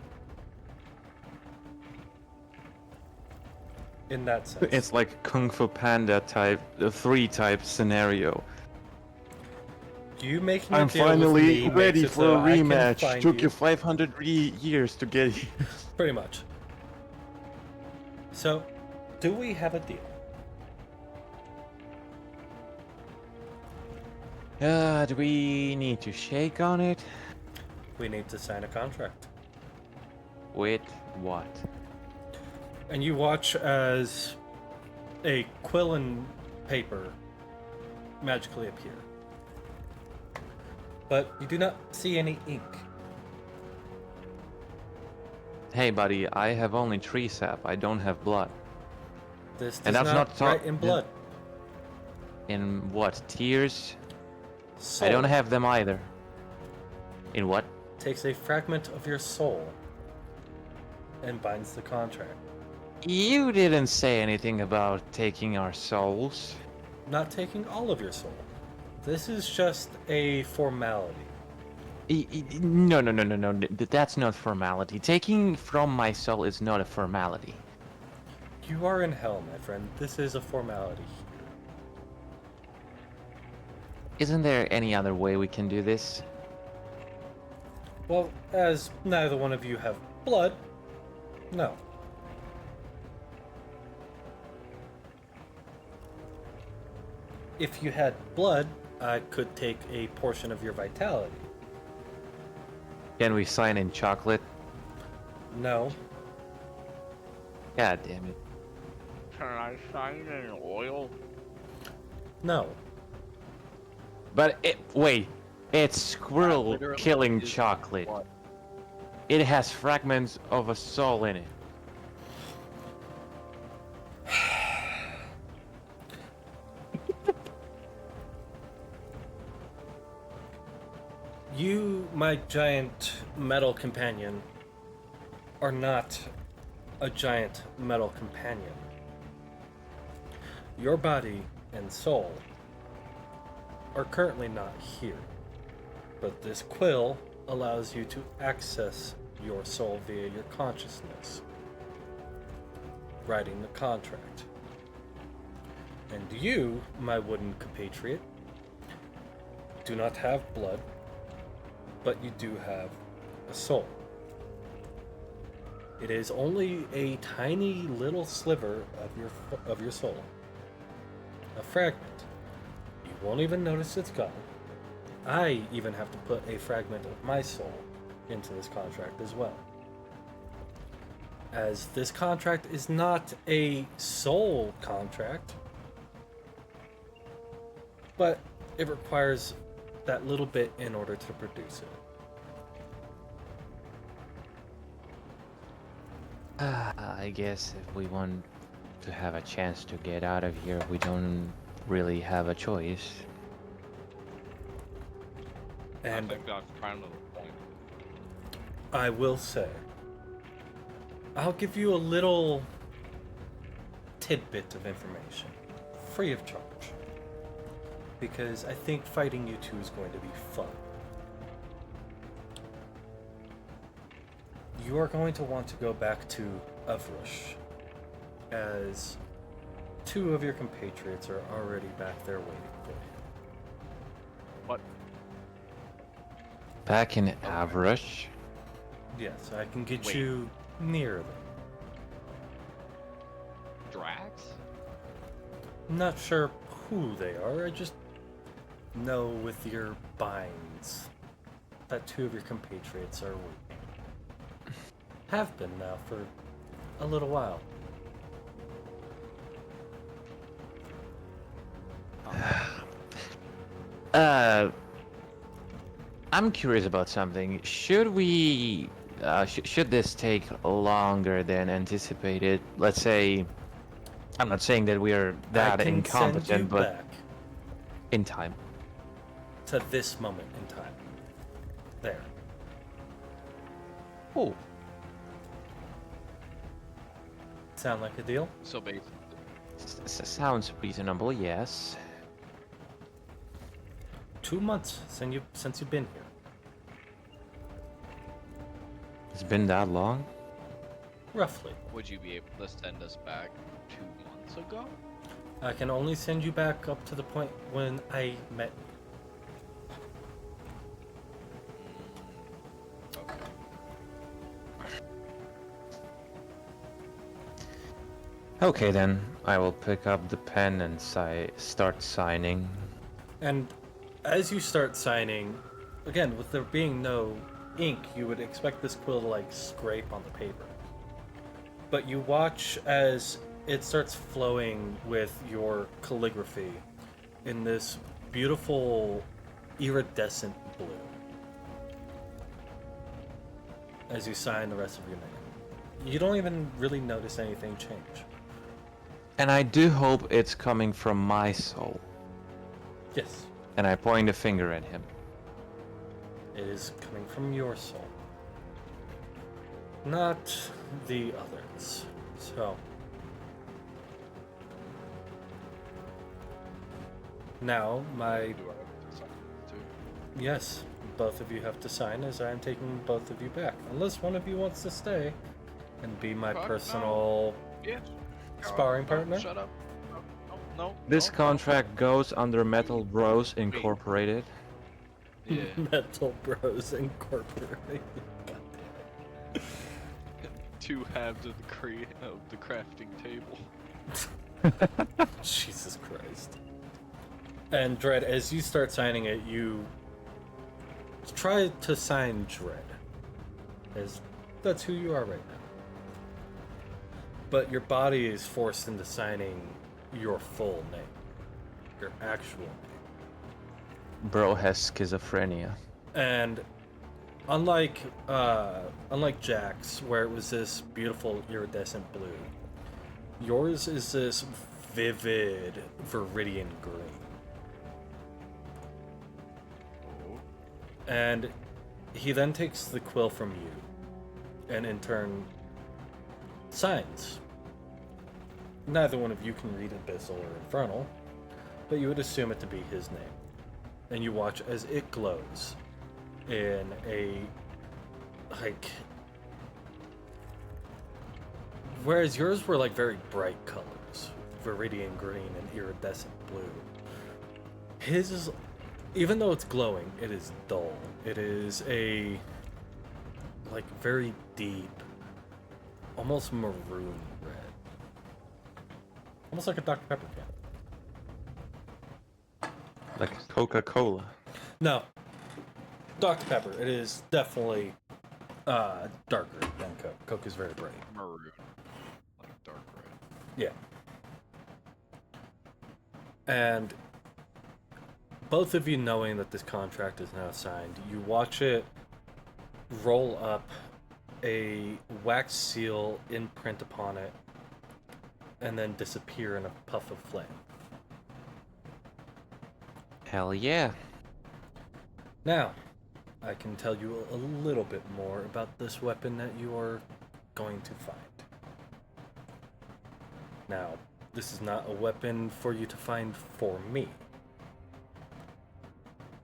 In that sense.
It's like Kung Fu Panda type, the 3 type scenario.
You making
I'm
a deal with
finally
me
ready
makes it
for a
so I can
rematch.
find
Took
you.
you 500 years to get here.
Pretty much. So, do we have a deal?
Do we need to shake on it?
We need to sign a contract.
With what?
And you watch as a quill and paper magically appear. But you do not see any ink.
Hey buddy, I have only tree sap, I don't have blood.
This does
And that's
not
not
write in blood.
In what, tears?
Soul
I don't have them either. In what?
takes a fragment of your soul and binds the contract.
You didn't say anything about taking our souls.
Not taking all of your soul. This is just a formality.
No, that's not formality. Taking from my soul is not a formality.
You are in hell, my friend. This is a formality.
Isn't there any other way we can do this?
Well, as neither one of you have blood, no. If you had blood, I could take a portion of your vitality.
Can we sign in chocolate?
No.
God damn it.
Can I sign in oil?
No.
But wait, it's squirrel
literally
killing
is
chocolate.
what?
It has fragments of a soul in it.
You, my giant metal companion, are not a giant metal companion. Your body and soul are currently not here, but this quill allows you to access your soul via your consciousness, writing the contract. And you, my wooden compatriot, do not have blood, but you do have a soul. It is only a tiny little sliver of your soul, a fragment. You won't even notice it's gone. I even have to put a fragment of my soul into this contract as well, as this contract is not a soul contract, but it requires that little bit in order to produce it.
I guess if we want to have a chance to get out of here, we don't really have a choice.
And
I think that's kind of the point.
I will say, I'll give you a little tidbit of information, free of charge, because I think fighting you two is going to be fun. You are going to want to go back to Avrush, as two of your compatriots are already back there waiting for you.
What?
Back in Avrush?
Yes, I can get
Wait.
you near them.
Drax?
I'm not sure who they are, I just know with your binds that two of your compatriots are waiting. Have been now for a little while.
I'm curious about something. Should we, should this take longer than anticipated? Let's say, I'm not saying that we are that
I can
incompetent,
send you
but
back
in time.
to this moment in time. There.
Oh,
Sound like a deal?
So basically,
sounds reasonable, yes.
2 months since you've been here.
It's been that long?
Roughly.
would you be able to send us back 2 months ago?
I can only send you back up to the point when I met you.
Okay then, I will pick up the pen and start signing.
And as you start signing, again, with there being no ink, you would expect this quill to like scrape on the paper. But you watch as it starts flowing with your calligraphy in this beautiful iridescent blue as you sign the rest of your name. You don't even really notice anything change.
And I do hope it's coming from my soul.
Yes,
And I point a finger at him.
it is coming from your soul, not the others. So, now my
Do I have to sign this too?
yes, both of you have to sign as I am taking both of you back, unless one of you wants to stay and be my
Fuck no.
personal
Yes.
sparring
No,
partner.
Shut up. No.
This
no,
contract goes under Metal Bros Incorporated.
Yeah.
Metal Bros Incorporated. God damn
2 halves of the crafting table.
it. Jesus Christ. And Dread, as you start signing it, you try to sign Dread, as that's who you are right now. But your body is forced into signing your full name, your actual name.
Bro has schizophrenia.
And unlike Jack's, where it was this beautiful iridescent blue, yours is this vivid viridian green. And he then takes the quill from you, and in turn signs. Neither one of you can read Abyssal or Infernal, but you would assume it to be his name. And you watch as it glows in a, like... Whereas yours were like very bright colors, viridian green and iridescent blue. His is, even though it's glowing, it is dull. It is a, like, very deep, almost maroon red. Almost like a Dr. Pepper can.
Like Coca-Cola.
No. Dr. Pepper, it is definitely darker than Coke. Coke is very bright.
Maroon. Like dark red.
Yeah. And both of you knowing that this contract is now signed, you watch it roll up, a wax seal imprint upon it, and then disappear in a puff of flame.
Hell yeah.
Now, I can tell you a little bit more about this weapon that you are going to find. Now, this is not a weapon for you to find for me.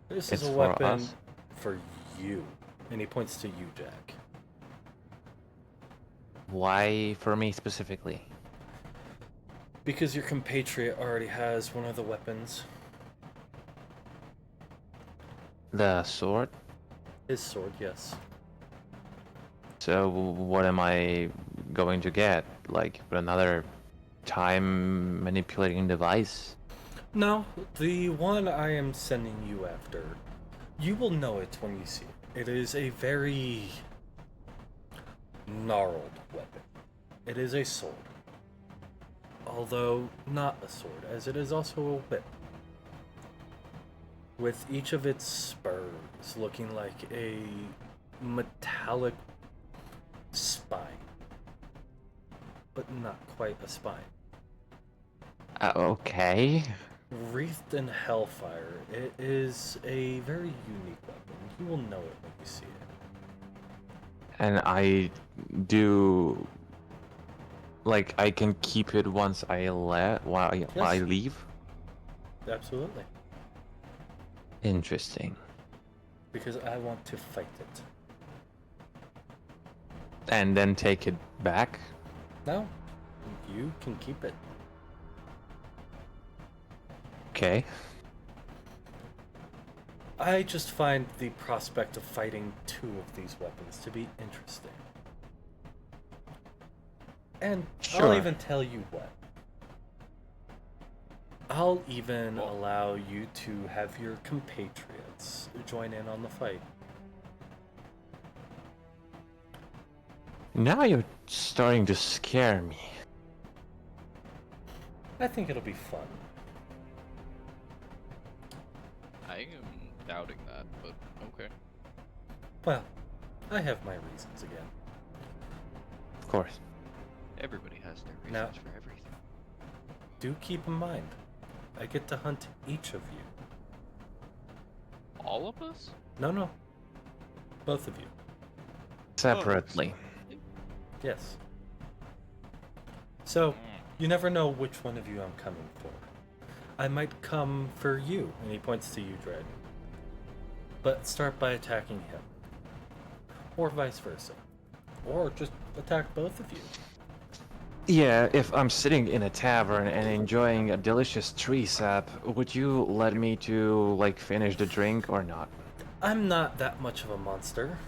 This
It's
is a
for
weapon
us.
for you. And he points to you, Jack.
Why for me specifically?
Because your compatriot already has one of the weapons.
The sword?
His sword, yes.
So what am I going to get? Like another time manipulating device?
No, the one I am sending you after, you will know it when you see it. It is a very gnarled weapon. It is a sword. Although not a sword, as it is also a whip. With each of its spurs looking like a metallic spine. But not quite a spine.
Okay.
Wreathed in hellfire, it is a very unique weapon. You will know it when you see it.
And I do... Like, I can keep it once I while I leave?
Absolutely.
Interesting.
Because I want to fight it.
And then take it back?
No, you can keep it.
Okay.
I just find the prospect of fighting 2 of these weapons to be interesting. And
Sure.
I'll even tell you what. I'll even allow you to have your compatriots join in on the fight.
Now you're starting to scare me.
I think it'll be fun.
I am doubting that, but okay.
Well, I have my reasons again.
Of course.
Everybody has their reasons
Now-
for everything.
Do keep in mind, I get to hunt each of you.
All of us?
No. Both of you.
Separately.
Yes. So,
Mm.
you never know which one of you I'm coming for. I might come for you, and he points to you, Dread. But start by attacking him. Or vice versa. Or just attack both of you.
Yeah, if I'm sitting in a tavern and enjoying a delicious tree sap, would you let me to, like, finish the drink or not?
I'm not that much of a monster.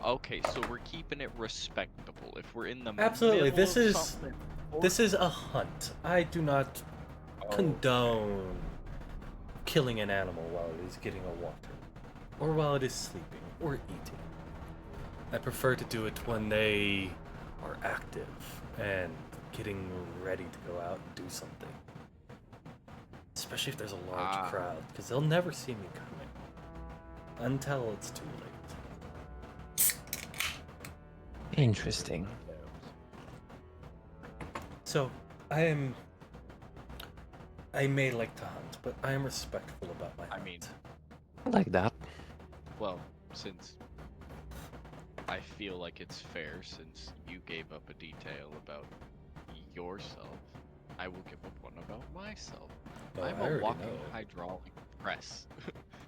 Okay, so we're keeping it respectable. If we're in the
Absolutely,
middle
this
of
is
something,
this is a hunt. I do not condone killing an animal while it is getting a water, or while it is sleeping, or eating. I prefer to do it when they are active and getting ready to go out and do something. Especially if there's a large crowd, because they'll never see me coming until it's too late.
Interesting.
So, I may like to hunt, but I am respectful about my hunt.
I mean,
I like that.
well, since I feel like it's fair, since you gave up a detail about yourself, I will give up one about myself.
Oh,
I'm
I
a
already
walking
know.
hydraulic press.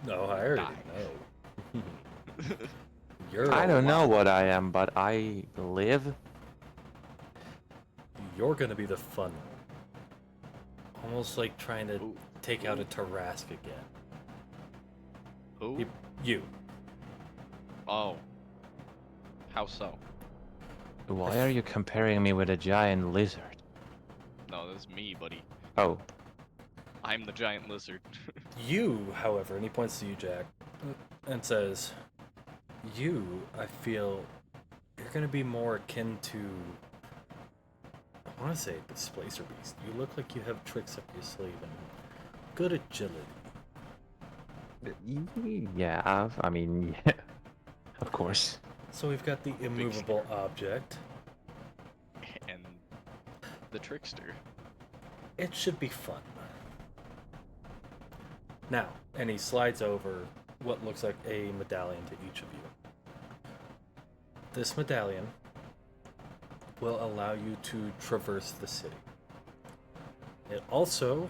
No, I already know. You're
I
a
don't know
lot-
what I am, but I live.
You're gonna be the fun one. Almost like trying to take out a Tarrasque again.
Who?
You.
Oh. How so?
Why are you comparing me with a giant lizard?
No, that's me, buddy.
Oh,
I'm the giant lizard.
You, however, and he points to you, Jack, and says, you, I feel, you're gonna be more akin to, I want to say, Displacer Beast. You look like you have tricks up your sleeve and good agility.
yeah. I mean, yeah, of course.
So we've got the immovable object.
And the trickster.
It should be fun. Now, and he slides over what looks like a medallion to each of you. This medallion will allow you to traverse the city. It also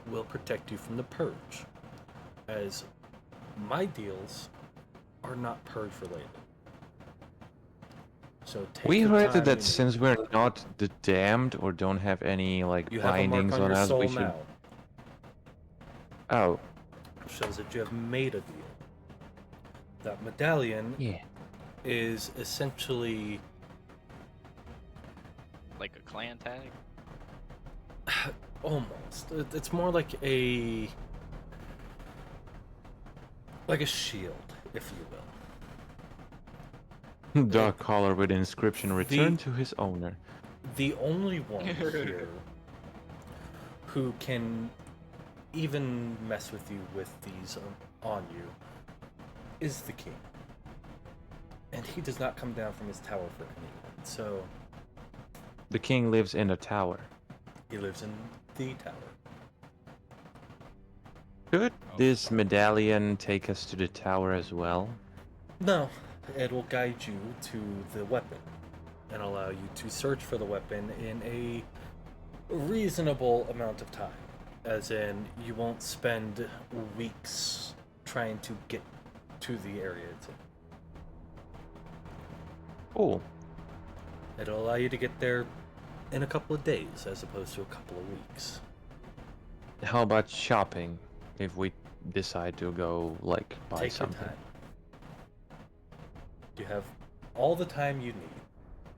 will protect you from the purge, as my deals are not purge related. So take
We
the
heard
time
that
you
since we're not the damned or don't have any like
need. You have a mark
bindings
on
on
your
us,
soul
we should.
now.
Oh,
Shows that you have made a deal. That medallion
yeah.
is essentially
Like a clan tag?
almost. It's more like a shield, if you will.
Dark collar with inscription "Return to his owner."
The only one here who can even mess with you with these on you is the king. And he does not come down from his tower for anyone. So
The king lives in a tower.
he lives in the tower.
Could this medallion take us to the tower as well?
No, it will guide you to the weapon and allow you to search for the weapon in a reasonable amount of time. As in, you won't spend weeks trying to get to the area it's in.
Cool.
It'll allow you to get there in a couple of days as opposed to a couple of weeks.
How about shopping? If we decide to go, like, buy
Take
something.
your time. You have all the time you need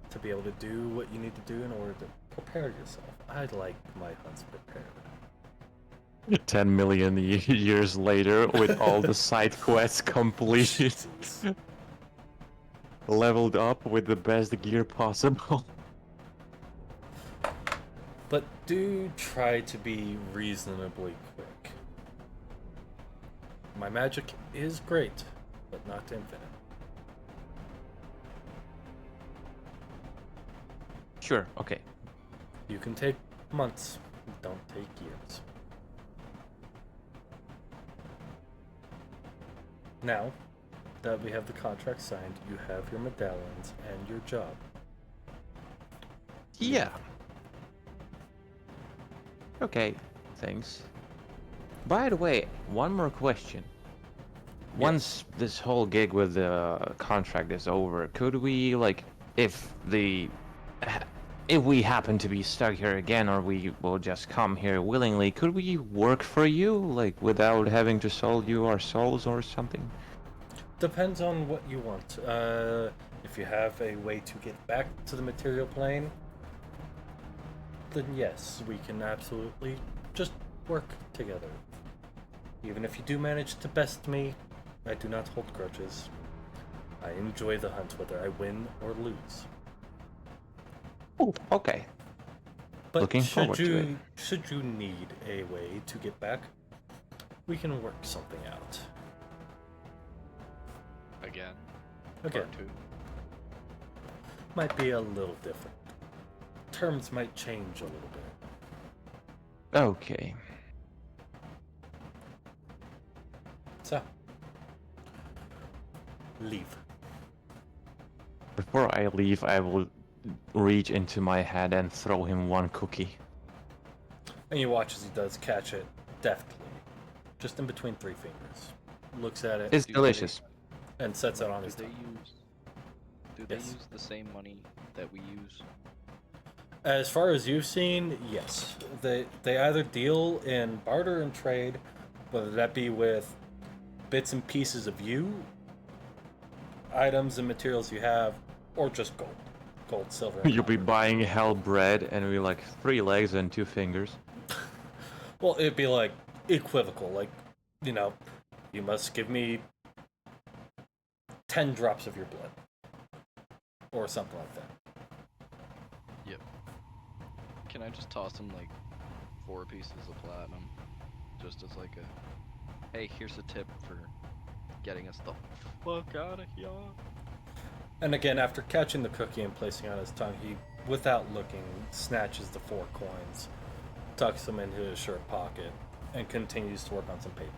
to be able to do what you need to do in order to prepare yourself. I like my hunts prepared.
10 million years later, with all the side quests completed,
Jesus.
leveled up with the best gear possible.
But do try to be reasonably quick. My magic is great, but not infinite.
Sure, okay.
You can take months, don't take years. Now that we have the contract signed, you have your medallions and your job.
Yeah. Okay, thanks. By the way, one more question. Once this whole gig with the contract is over, could we, like, if if we happen to be stuck here again, or we will just come here willingly, could we work for you, like without having to sell you our souls or something?
Depends on what you want. If you have a way to get back to the material plane, then yes, we can absolutely just work together. Even if you do manage to best me, I do not hold grudges. I enjoy the hunt, whether I win or lose.
Oh, okay.
But
Looking forward to it.
should you need a way to get back, we can work something out.
Again.
Okay,
Part 2.
might be a little different. Terms might change a little bit.
Okay.
So, leave.
Before I leave, I will reach into my hand and throw him one cookie.
And you watch as he does catch it deftly, just in between 3 fingers. Looks at it
It's delicious.
and sets it on
Do
his
they
tongue. Yes.
use the same money that we use?
As far as you've seen, yes. They either deal in barter and trade, whether that be with bits and pieces of you, items and materials you have, or just gold. Gold, silver, and
You'll be
copper.
buying hell bread and we like 3 legs and 2 fingers.
Well, it'd be like equivocal. Like, you know, you must give me 10 drops of your blood. Or something like that.
Yep. Can I just toss him like 4 pieces of platinum? Just as like a, hey, here's a tip for getting us the fuck out of here.
And again, after catching the cookie and placing it on his tongue, he, without looking, snatches the 4 coins, tucks them into his shirt pocket, and continues to work on some paperwork.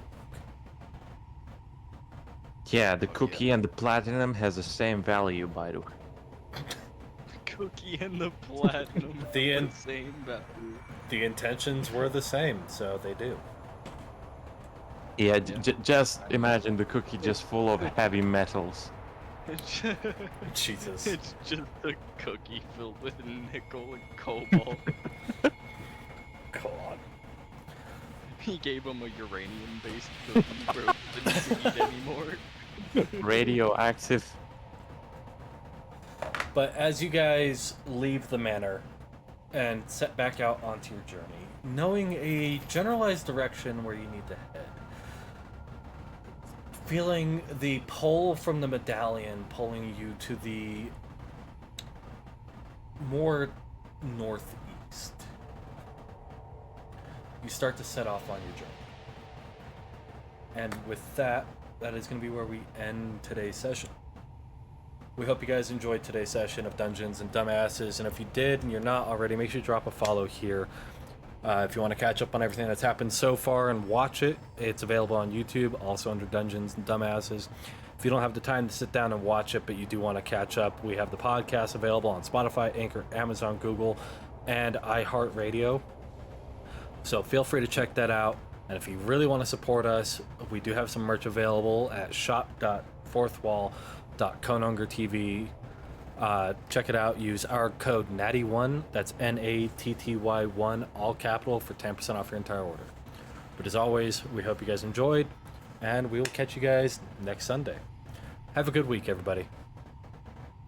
Yeah, the cookie and the platinum has the same value, by the way.
The cookie and the platinum.
The
are
in-
the same value.
The intentions were the same, so they do.
Yeah, just imagine the cookie just full of heavy metals.
Jesus.
It's just a cookie filled with nickel and cobalt.
God.
He gave him a uranium-based cookie, bro. Didn't eat anymore.
Radioactive.
But as you guys leave the manor and set back out onto your journey, knowing a generalized direction where you need to head, feeling the pull from the medallion pulling you to the more northeast, you start to set off on your journey. And with that, that is going to be where we end today's session. We hope you guys enjoyed today's session of Dungeons and Dumbasses, and if you did and you're not already, make sure you drop a follow here. If you want to catch up on everything that's happened so far and watch it, it's available on YouTube, also under Dungeons and Dumbasses. If you don't have the time to sit down and watch it, but you do want to catch up, we have the podcast available on Spotify, Anchor, Amazon, Google, and iHeartRadio. So feel free to check that out. And if you really want to support us, we do have some merch available at shop.fourthwall.conungertv. Check it out. Use our code NATTY1, that's NATTY1, all capital, for 10% off your entire order. But as always, we hope you guys enjoyed, and we will catch you guys next Sunday. Have a good week, everybody.